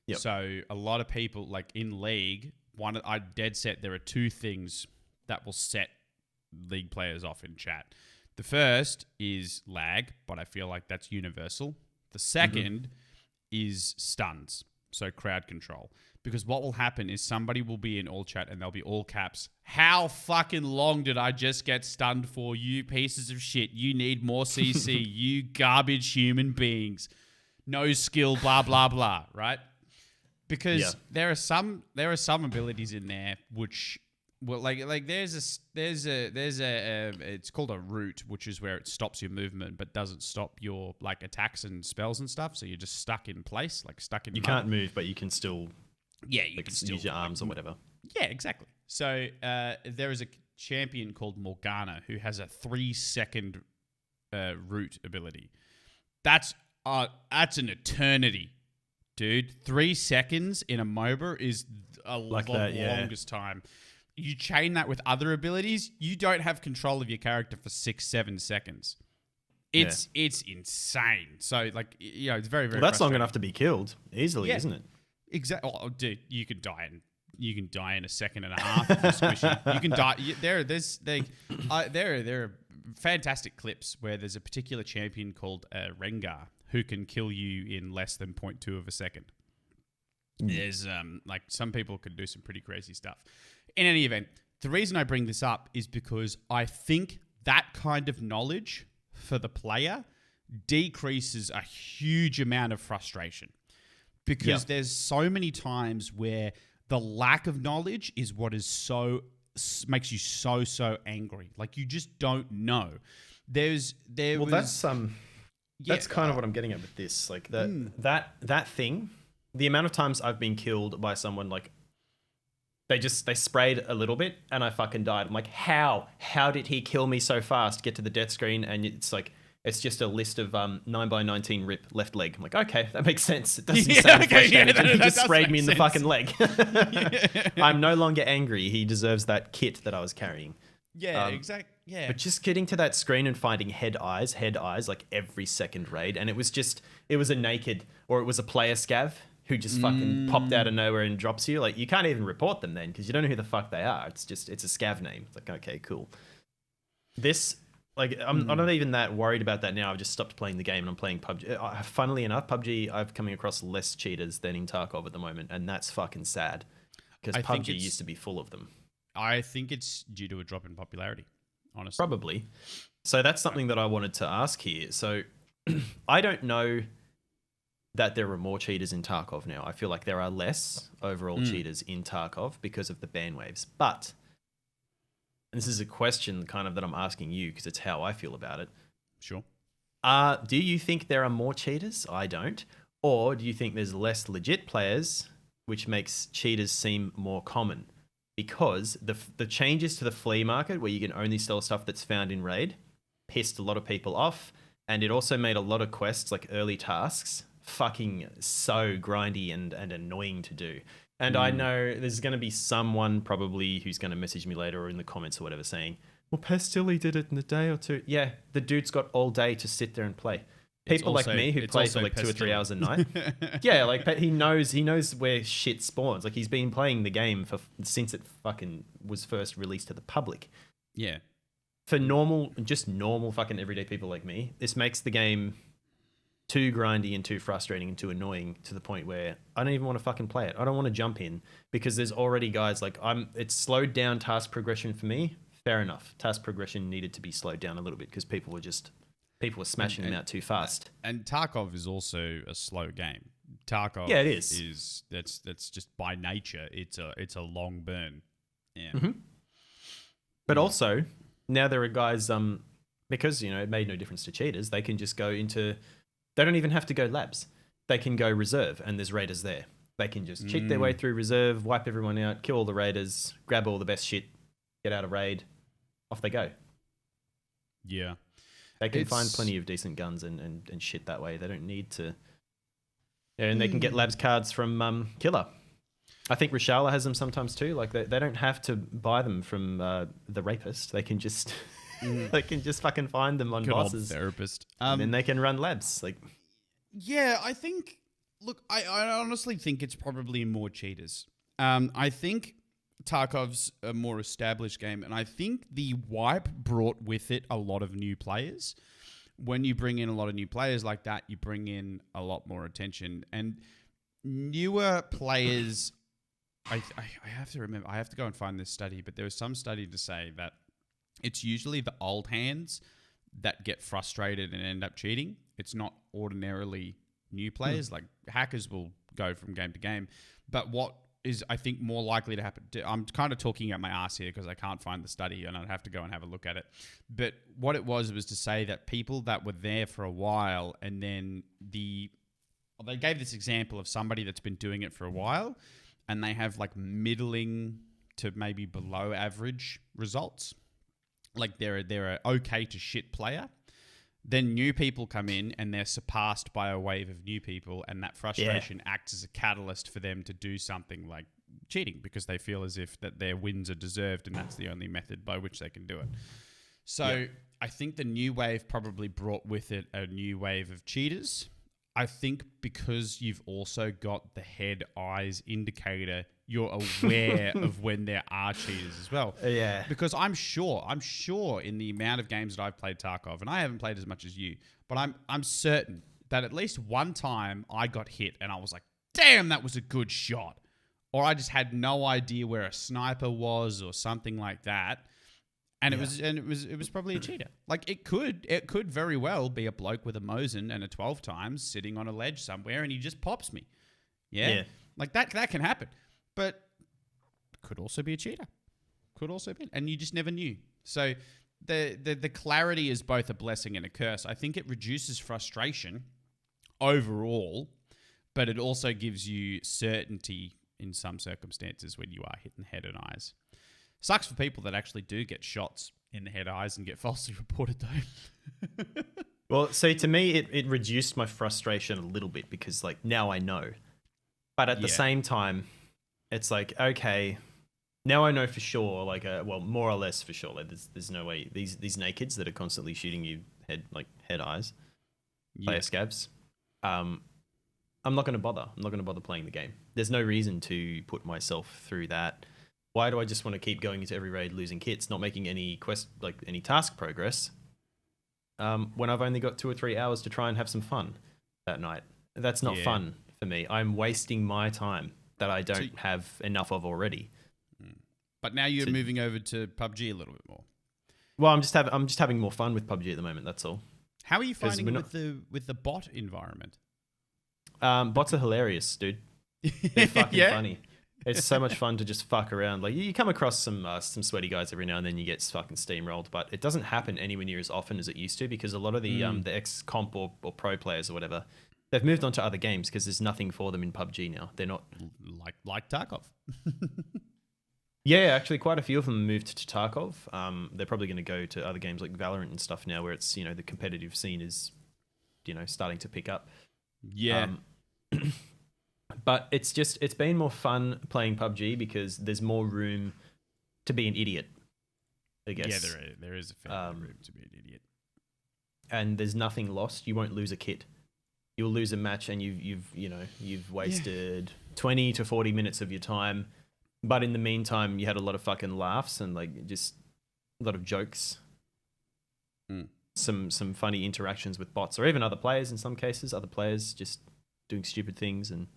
Yep. So a lot of people, like in League, I dead set there are two things that will set League players off in chat. The first is lag, but I feel like that's universal. The second is stuns, so crowd control. Because what will happen is somebody will be in all chat and they'll be all caps. How fucking long did I just get stunned for, you pieces of shit? You need more CC, you garbage human beings. No skill, blah, blah, blah, right? Because there are some abilities in there which... Well, like there's a it's called a root, which is where it stops your movement but doesn't stop your like attacks and spells and stuff. So you're just stuck in place, like stuck in. You can't move, but you can still. Yeah, you can still use your arms or whatever. Yeah, exactly. So there is a champion called Morgana who has a 3-second root ability. That's an eternity, dude. 3 seconds in a MOBA is the longest time. You chain that with other abilities, you don't have control of your character for 6-7 seconds. It's insane. So like, you know, it's very, very. Well, that's long enough to be killed easily, isn't it? Exactly. Oh, dude, you can die in a second and a half if you're squishy. You can die. There are fantastic clips where there's a particular champion called Rengar who can kill you in less than 0.2 of a second. There's like some people can do some pretty crazy stuff. In any event, the reason I bring this up is because I think that kind of knowledge for the player decreases a huge amount of frustration. Because there's so many times where the lack of knowledge is what is makes you so angry. Like you just don't know. That's kind of what I'm getting at with this. Like that thing, the amount of times I've been killed by someone like they sprayed a little bit and I fucking died. I'm like, how did he kill me so fast? Get to the death screen and it's like, it's just a list of 9x19 rip left leg. I'm like, okay, that makes sense. It doesn't sound fresh damage. He just sprayed me in the fucking leg. I'm no longer angry. He deserves that kit that I was carrying. Yeah, exactly. Yeah. But just getting to that screen and finding head eyes, like every second raid. And it was a naked, or it was a player scav who just fucking popped out of nowhere and drops you. Like, you can't even report them then because you don't know who the fuck they are. It's a scav name. It's like, okay, cool. This... Like, I'm not even that worried about that now. I've just stopped playing the game and I'm playing PUBG. Funnily enough, PUBG, I'm coming across less cheaters than in Tarkov at the moment, and that's fucking sad. Because PUBG used to be full of them. I think it's due to a drop in popularity, honestly. Probably. So that's something that I wanted to ask here. So I don't know that there are more cheaters in Tarkov now. I feel like there are less overall cheaters in Tarkov because of the ban waves. But... and this is a question kind of that I'm asking you because it's how I feel about it. Sure. Do you think there are more cheaters? I don't. Or do you think there's less legit players, which makes cheaters seem more common? Because the changes to the flea market, where you can only sell stuff that's found in raid, pissed a lot of people off. And it also made a lot of quests, like early tasks, fucking so grindy and annoying to do. And I know there's going to be someone probably who's going to message me later or in the comments or whatever saying, well, Pastilli did it in a day or two. Yeah, the dude's got all day to sit there and play. People like me who play for like 2 or 3 hours a night. Yeah, like he knows where shit spawns. Like he's been playing the game since it fucking was first released to the public. Yeah. For normal fucking everyday people like me, this makes the game too grindy and too frustrating and too annoying to the point where I don't even want to fucking play it. I don't want to jump in because there's already guys like it's slowed down task progression for me. Fair enough. Task progression needed to be slowed down a little bit because people were smashing them out too fast. And Tarkov is also a slow game. Tarkov it is. That's just by nature it's a long burn. Yeah. Mm-hmm. But also now there are guys because it made no difference to cheaters, they can just go into. They don't even have to go labs. they can go reserve and there's raiders there. They can just cheat their way through reserve, wipe everyone out, kill all the raiders, grab all the best shit, get out of raid, off they go. Yeah. They can find plenty of decent guns and shit that way. They don't need to... Yeah, and they can get labs cards from Killer. I think Rishala has them sometimes too. Like they don't have to buy them from the rapist. They can just they can just fucking find them on Good old bosses. therapist. And then they can run labs. Like, yeah, I think. Look, I honestly think it's probably more cheaters. I think Tarkov's a more established game, and I think the wipe brought with it a lot of new players. When you bring in a lot of new players like that, you bring in a lot more attention. And newer players, I have to remember, I have to go and find this study, but there was some study to say that it's usually the old hands that get frustrated and end up cheating. It's not ordinarily new players. Like hackers will go from game to game. But what is, I think, more likely to happen. I'm kind of talking out my ass here because I can't find the study and I'd have to go and have a look at it. But what it was to say that people that were there for a while and then they gave this example of somebody that's been doing it for a while and they have like middling to maybe below average results. Like they're a okay to shit player. Then new people come in and they're surpassed by a wave of new people, and that frustration acts as a catalyst for them to do something like cheating because they feel as if that their wins are deserved and that's the only method by which they can do it. So I think the new wave probably brought with it a new wave of cheaters. I think because you've also got the head eyes indicator, you're aware of when there are cheaters as well. Yeah. Because I'm sure in the amount of games that I've played Tarkov, and I haven't played as much as you, but I'm certain that at least one time I got hit and I was like, damn, that was a good shot. Or I just had no idea where a sniper was or something like that. And it was probably a cheater. Like it could very well be a bloke with a Mosin and a 12 times sitting on a ledge somewhere and he just pops me. Yeah. Like that can happen. But could also be a cheater. Could also be. And you just never knew. So the clarity is both a blessing and a curse. I think it reduces frustration overall, but it also gives you certainty in some circumstances when you are hitting head and eyes. Sucks for people that actually do get shots in the head eyes and get falsely reported though. Well, see, to me, it reduced my frustration a little bit because like now I know. But at the same time, it's like, okay, now I know for sure, like, well, more or less for sure. Like, there's no way these nakeds that are constantly shooting you head eyes, player scabs. I'm not going to bother. I'm not going to bother playing the game. There's no reason to put myself through that. Why do I just want to keep going into every raid, losing kits, not making any any task progress? When I've only got 2 or 3 hours to try and have some fun that night. That's not fun for me. I'm wasting my time that I don't have enough of already. But now you're moving over to PUBG a little bit more. Well, I'm just having more fun with PUBG at the moment. That's all. How are you finding with the bot environment? Bots are hilarious, dude. They're fucking funny. It's so much fun to just fuck around. Like you come across some sweaty guys every now and then, you get fucking steamrolled, but it doesn't happen anywhere near as often as it used to because a lot of the ex-comp or pro players or whatever, they've moved on to other games because there's nothing for them in PUBG now. They're not like Tarkov. Yeah, actually, quite a few of them moved to Tarkov. They're probably going to go to other games like Valorant and stuff now, where it's the competitive scene is starting to pick up. Yeah. But it's been more fun playing PUBG because there's more room to be an idiot, I guess. Yeah, there is a fair bit of room to be an idiot. And there's nothing lost. You won't lose a kit. You'll lose a match and you've wasted 20 to 40 minutes of your time. But in the meantime, you had a lot of fucking laughs and just a lot of jokes. Some funny interactions with bots or even other players in some cases. Other players just doing stupid things, and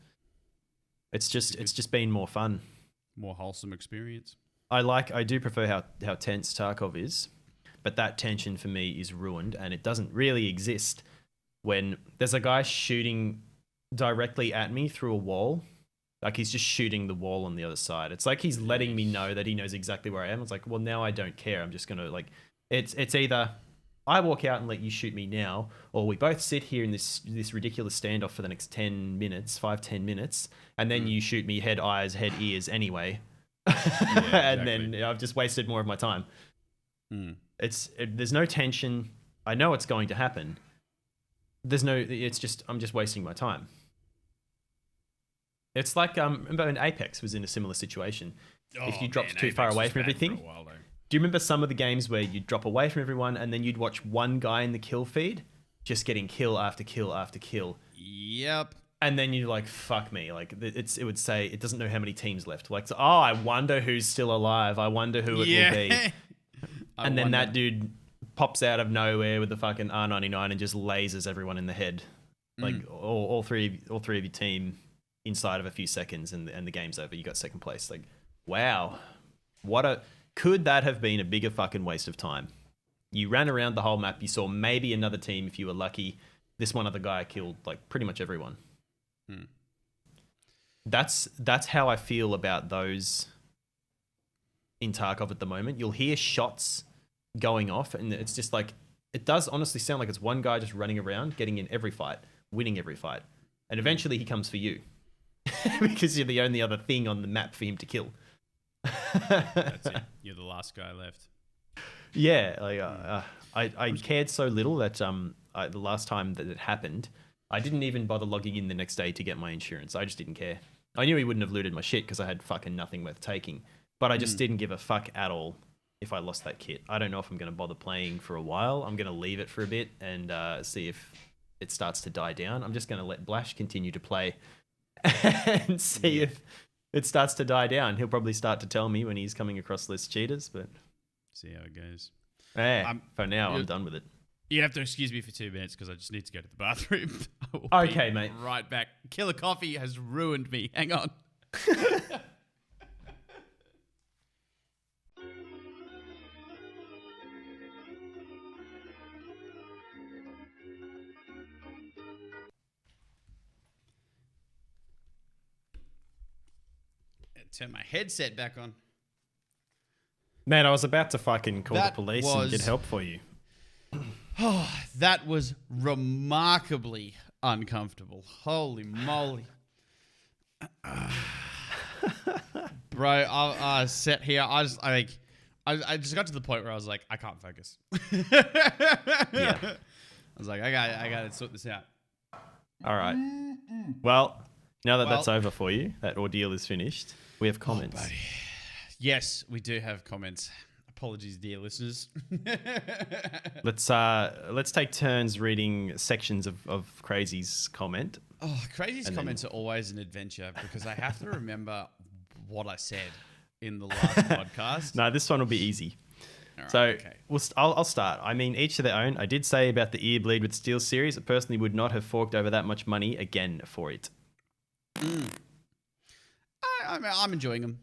it's just been more fun, more wholesome experience. I do prefer how tense Tarkov is, but that tension for me is ruined, and it doesn't really exist when there's a guy shooting directly at me through a wall. Like he's just shooting the wall on the other side. It's like he's letting me know that he knows exactly where I am. It's like, well, now I don't care. I'm just gonna it's either I walk out and let you shoot me now, or we both sit here in this ridiculous standoff for the next 10 minutes, 5-10 minutes, and then you shoot me head, eyes, head, ears anyway. And then I've just wasted more of my time. There's no tension. I know it's going to happen. I'm just wasting my time. It's like, remember when Apex was in a similar situation. If you dropped too far away from everything. Do you remember some of the games where you'd drop away from everyone and then you'd watch one guy in the kill feed just getting kill after kill after kill? Yep. And then you're like, fuck me. Like, it would say it doesn't know how many teams left. Like, so, I wonder who's still alive. I wonder who it will be. And then that dude pops out of nowhere with the fucking R99 and just lasers everyone in the head. Like, all three of your team inside of a few seconds, and the game's over. You got second place. Like, wow. Could that have been a bigger fucking waste of time? You ran around the whole map. You saw maybe another team if you were lucky. This one other guy killed like pretty much everyone. That's how I feel about those in Tarkov at the moment. You'll hear shots going off, and it's just like, it does honestly sound like it's one guy just running around, getting in every fight, winning every fight, and eventually he comes for you because you're the only other thing on the map for him to kill. That's it. You're the last guy left. Yeah, like I cared so little that the last time that it happened, I didn't even bother logging in the next day to get my insurance. I just didn't care. I knew he wouldn't have looted my shit because I had fucking nothing worth taking, but I just didn't give a fuck at all if I lost that kit. I don't know if I'm going to bother playing for a while. I'm going to leave it for a bit and see if it starts to die down. I'm just going to let Blash continue to play and see if it starts to die down. He'll probably start to tell me when he's coming across less cheaters, but see how it goes. For now, I'm done with it. You have to excuse me for 2 minutes because I just need to go to the bathroom. Okay, mate. Right back. Killer Coffee has ruined me. Hang on. Turn my headset back on. Man, I was about to fucking call the police and get help for you. Oh, that was remarkably uncomfortable. Holy moly. Bro, I sat here. I just got to the point where I was like, I can't focus. Yeah. I was like, I got to sort this out. All right. Well, now that that's over for you, that ordeal is finished, we have comments. Oh, yes, we do have comments. Apologies, dear listeners. Let's take turns reading sections of Crazy's comment. Oh, Crazy's comments are always an adventure because I have to remember what I said in the last podcast. No, this one will be easy. All right, so okay. I'll start. I mean, each to their own. I did say about the ear bleed with Steel series. I personally would not have forked over that much money again for it. I'm enjoying them.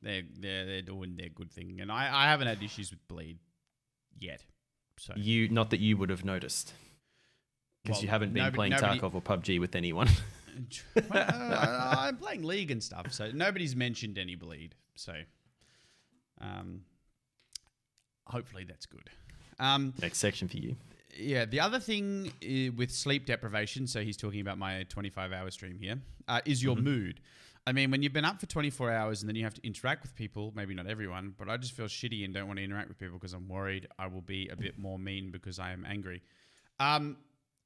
They're doing their good thing, and I haven't had issues with bleed yet. So not that you would have noticed, because you haven't been playing Tarkov or PUBG with anyone. I'm playing League and stuff, so nobody's mentioned any bleed. So, hopefully that's good. Next section for you. Yeah, the other thing with sleep deprivation, so he's talking about my 25-hour stream here, is your mood. I mean, when you've been up for 24 hours and then you have to interact with people, maybe not everyone, but I just feel shitty and don't want to interact with people because I'm worried I will be a bit more mean because I am angry.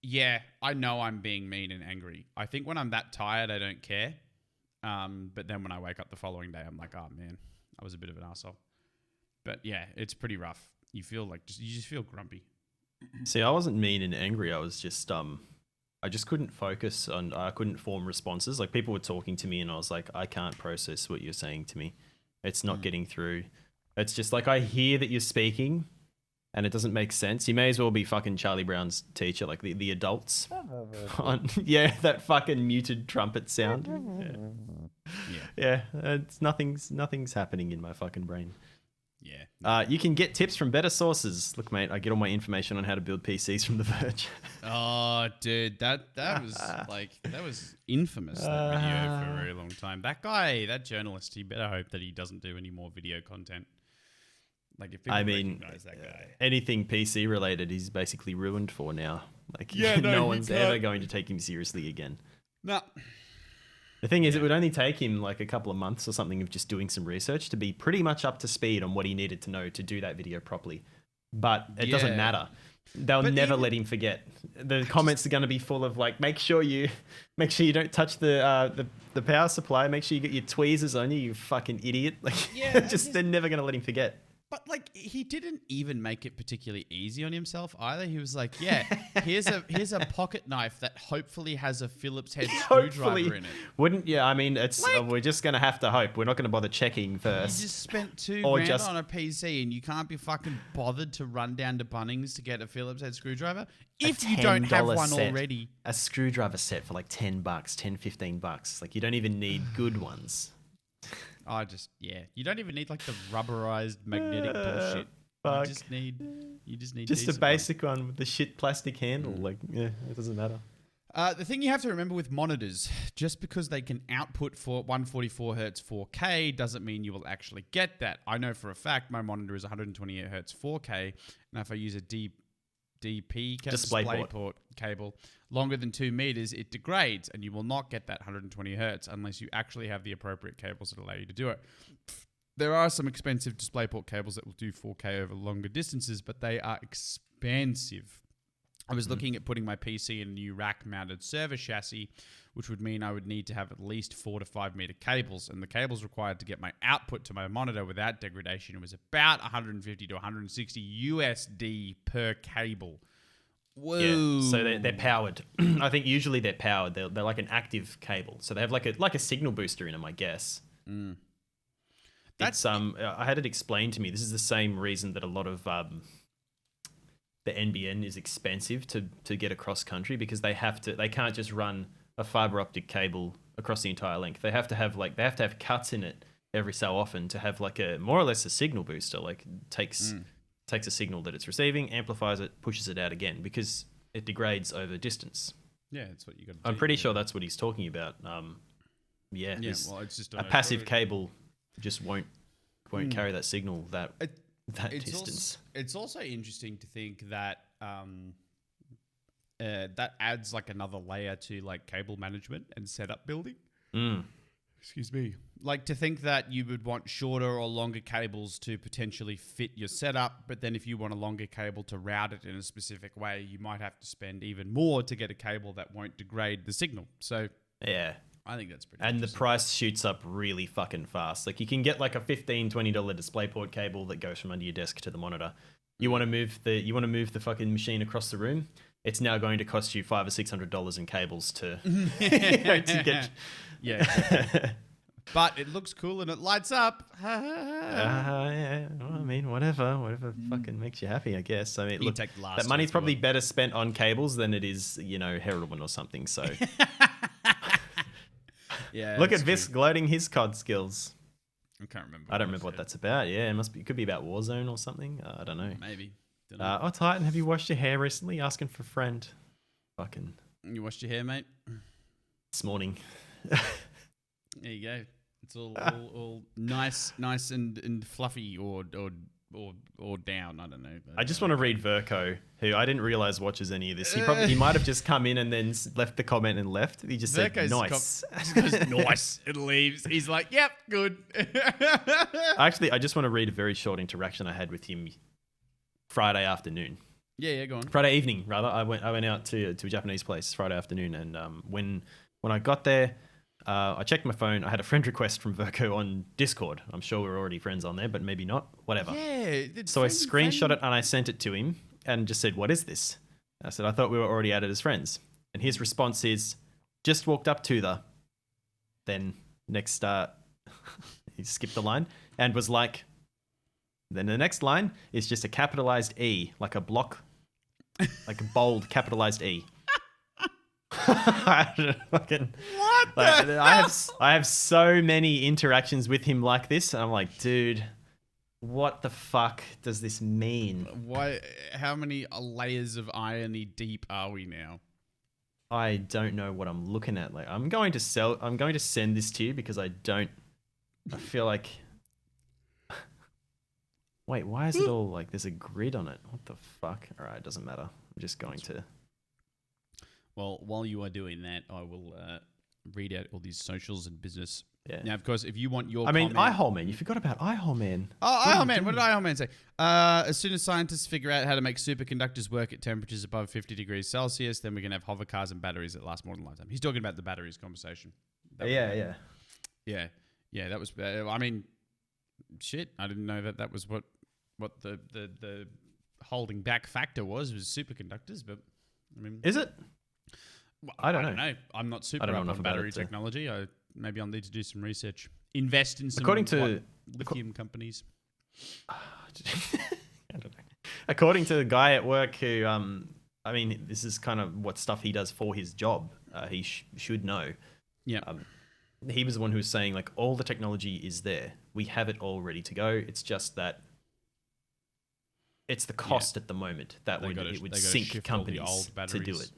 Yeah, I know I'm being mean and angry. I think when I'm that tired, I don't care. But then when I wake up the following day, I'm like, oh man, I was a bit of an asshole. But yeah, it's pretty rough. You feel like you just feel grumpy. See, I wasn't mean and angry. I was just I just couldn't focus on. I couldn't form responses. Like people were talking to me, and I was like, I can't process what you're saying to me. It's not getting through. It's just like I hear that you're speaking, and it doesn't make sense. You may as well be fucking Charlie Brown's teacher, like the adults. Yeah, that fucking muted trumpet sound. Yeah. It's nothing's happening in my fucking brain. Yeah. You can get tips from better sources. Look, mate, I get all my information on how to build PCs from The Verge. Oh, dude, that was infamous, that video for a very long time. That guy, that journalist, he better hope that he doesn't do any more video content. Like, if people recognize that guy. Anything PC related, he's basically ruined for now. Like, no one's ever going to take him seriously again. No. The thing is, it would only take him like a couple of months or something of just doing some research to be pretty much up to speed on what he needed to know to do that video properly. But it doesn't matter. They'll never let him forget. The comments are going to be full of like, make sure you don't touch the power supply. Make sure you get your tweezers on you, you fucking idiot. Like, they're never going to let him forget. But like, he didn't even make it particularly easy on himself either. He was like, "Yeah, here's a pocket knife that hopefully has a Phillips head screwdriver in it." Wouldn't you? I mean, it's we're just gonna have to hope. We're not gonna bother checking first. You just spent $2,000 on a PC, and you can't be fucking bothered to run down to Bunnings to get a Phillips head screwdriver if you don't have one already. A screwdriver set for like $10, $15. Like, you don't even need good ones. You don't even need like the rubberized magnetic bullshit. Fuck. You just need a basic one with the shit plastic handle. Like, it doesn't matter. The thing you have to remember with monitors, just because they can output for 144 Hz 4K doesn't mean you will actually get that. I know for a fact my monitor is 128 Hz 4K, and if I use a DP DisplayPort cable longer than 2 meters, it degrades, and you will not get that 120 hertz unless you actually have the appropriate cables that allow you to do it. There are some expensive DisplayPort cables that will do 4K over longer distances, but they are expensive. I was looking at putting my PC in a new rack-mounted server chassis, which would mean I would need to have at least 4 to 5 meter cables, and the cables required to get my output to my monitor without degradation was about 150 to 160 USD per cable. Whoa. Yeah, so they're powered. I think usually they're powered. They're like an active cable, so they have like a signal booster in them, I guess. That's I had it explained to me. This is the same reason that a lot of the NBN is expensive to get across country, because they can't just run a fiber optic cable across the entire length. They have to have cuts in it every so often to have like a more or less a signal booster. Like, takes a signal that it's receiving, amplifies it, pushes it out again, because it degrades over distance. Yeah, that's what you got to do. I'm pretty sure that's what he's talking about. Well, it's just a passive cable just won't carry that signal that distance. It's also interesting to think that that adds like another layer to like cable management and setup building. Excuse me. Like, to think that you would want shorter or longer cables to potentially fit your setup, but then if you want a longer cable to route it in a specific way, you might have to spend even more to get a cable that won't degrade the signal. So yeah, I think that's pretty. And the price shoots up really fucking fast. Like, you can get like a $15, $20 DisplayPort cable that goes from under your desk to the monitor. You want to move the fucking machine across the room. It's now going to cost you $500 or $600 in cables to to get. Yeah. But it looks cool and it lights up. Yeah. Well, I mean, whatever fucking makes you happy, I guess. I mean, look, that money's probably better spent on cables than it is, heroin or something. So, yeah. Look at Visk gloating his COD skills. I can't remember. I don't remember what that's about. Yeah, it could be about Warzone or something. I don't know. Maybe. Don't know. Oh, Titan, have you washed your hair recently? Asking for a friend. Fucking. You washed your hair, mate? This morning. There you go. It's all nice and fluffy or down. I don't know. I just want to read Verco, who I didn't realize watches any of this. He might have just come in and then left the comment and left. He just said nice. Nice. It leaves. He's like, yep, good. Actually, I just want to read a very short interaction I had with him Friday afternoon. Yeah, go on. Friday evening, rather. I went out to a Japanese place Friday afternoon, and when I got there, I checked my phone. I had a friend request from Verco on Discord. I'm sure we're already friends on there, but maybe not. Whatever. Yeah. So I screenshot it and I sent it to him and just said, "What is this?" I said, "I thought we were already added as friends." And his response is, "Just walked up to the." Then next, he skipped the line and was like, then the next line is just a capitalized E, like a block, like a bold capitalized E. Fucking, what the hell? I have so many interactions with him like this, and I'm like, dude, what the fuck does this mean? Why? How many layers of irony deep are we now? I don't know what I'm looking at. Like, I'm going to send this to you because I feel like Wait, why is it all like there's a grid on it? What the fuck? All right, it doesn't matter. I'm just going to. Well, while you are doing that, I will read out all these socials and business. Yeah. Now, of course, if you want your I mean, comment... iHole Man. You forgot about iHole Man. Oh, iHole Man. What did iHole Man say? As soon as scientists figure out how to make superconductors work at temperatures above 50 degrees Celsius, then we can have hover cars and batteries that last more than a lifetime. He's talking about the batteries conversation. Yeah. That was... I mean, shit. I didn't know that was what the holding back factor was superconductors, but I mean... Is it? Well, I don't know. I'm not super up on battery technology. Maybe I'll need to do some research. Invest in some lithium companies. I don't know. According to the guy at work who, I mean, this is kind of what stuff he does for his job. He should know. Yeah. He was the one who was saying, like, all the technology is there. We have it all ready to go. It's just that it's the cost at the moment that it would sink companies to do it.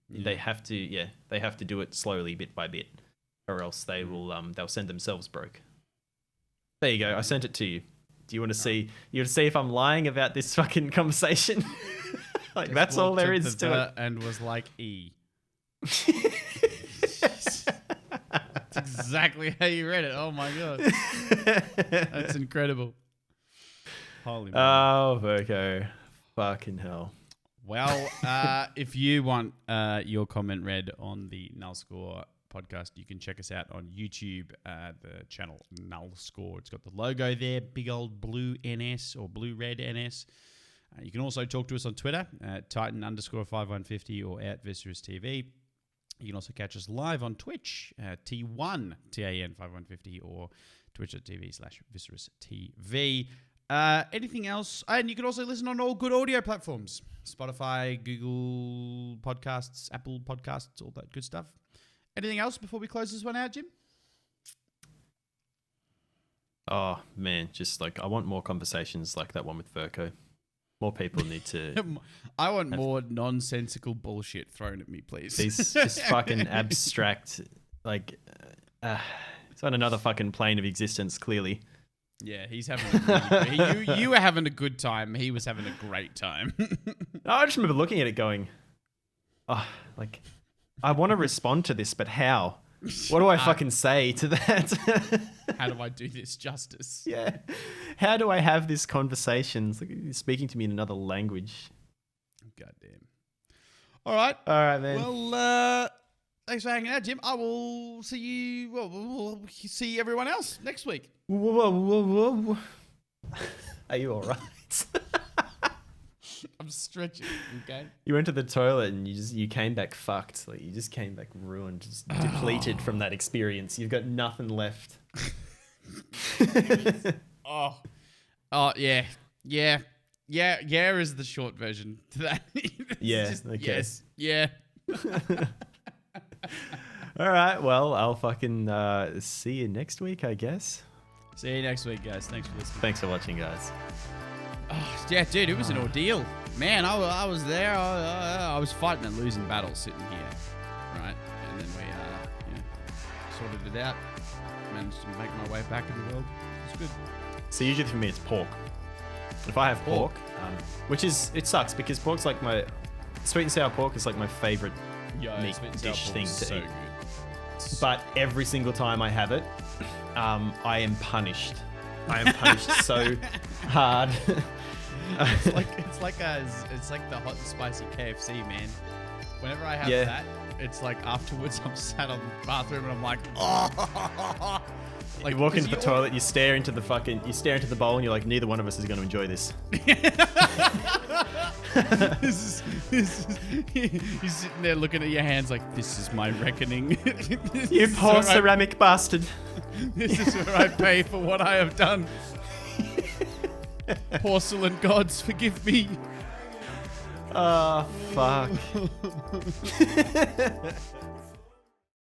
Yeah. They have to do it slowly, bit by bit, or else they will they'll send themselves broke. There you go. I sent it to you. Do you want to see? You want to see if I'm lying about this fucking conversation? Like, that's all there is to it. And was like, E. That's exactly how you read it. Oh my god, that's incredible. Holy man. Oh, Virgo, fucking hell. Well, if you want your comment read on the NULLSCORE podcast, you can check us out on YouTube, the channel NULLSCORE. It's got the logo there, big old blue NS or blue-red NS. You can also talk to us on Twitter, Titan_5150 or @ViscerusTV. You can also catch us live on Twitch, T1, TAN5150 or twitch.tv/ViscerusTV. Anything else? And you can also listen on all good audio platforms. Spotify, Google Podcasts, Apple Podcasts, all that good stuff. Anything else before we close this one out, Jim? Oh, man. Just like, I want more conversations like that one with Virgo. More people need to... I want more nonsensical bullshit thrown at me, please. These just fucking abstract, like... it's on another fucking plane of existence, clearly. Yeah, he's having a really you were having a good time. He was having a great time. I just remember looking at it going, oh, like, I want to respond to this, but how? What do I fucking say to that? How do I do this justice? Yeah. How do I have this conversation? It's like you're speaking to me in another language. Goddamn. All right, man. Well, thanks for hanging out, Jim. I will see you. Well, we'll see everyone else next week. Whoa. Are you all right? I'm stretching. Okay. You went to the toilet and you came back fucked. Like, you just came back ruined, just depleted from that experience. You've got nothing left. Oh, yeah. Is the short version to that. Yeah. Okay. Yes. Yeah. All right. Well, I'll fucking see you next week, I guess. See you next week, guys. Thanks for listening. Thanks for watching, guys. Oh, yeah, dude, it was an ordeal. Man, I was there. I was fighting a losing battle sitting here, right? And then we sorted it out. Managed to make my way back in the world. It's good. So usually for me, it's pork. If I have pork, which is, it sucks because pork's like my, sweet and sour pork is like my favorite meat dish thing to eat. Good. But every single time I have it, I am punished. I am punished so hard. It's like the hot and spicy KFC, man. Whenever I have that, it's like afterwards I'm sat on the bathroom and I'm like, oh. Like, you walk into the toilet, you stare into the bowl, and you're like, neither one of us is going to enjoy this. You're sitting there looking at your hands like, this is my reckoning. You poor ceramic bastard. This is where I pay for what I have done. Porcelain gods, forgive me. Oh, fuck.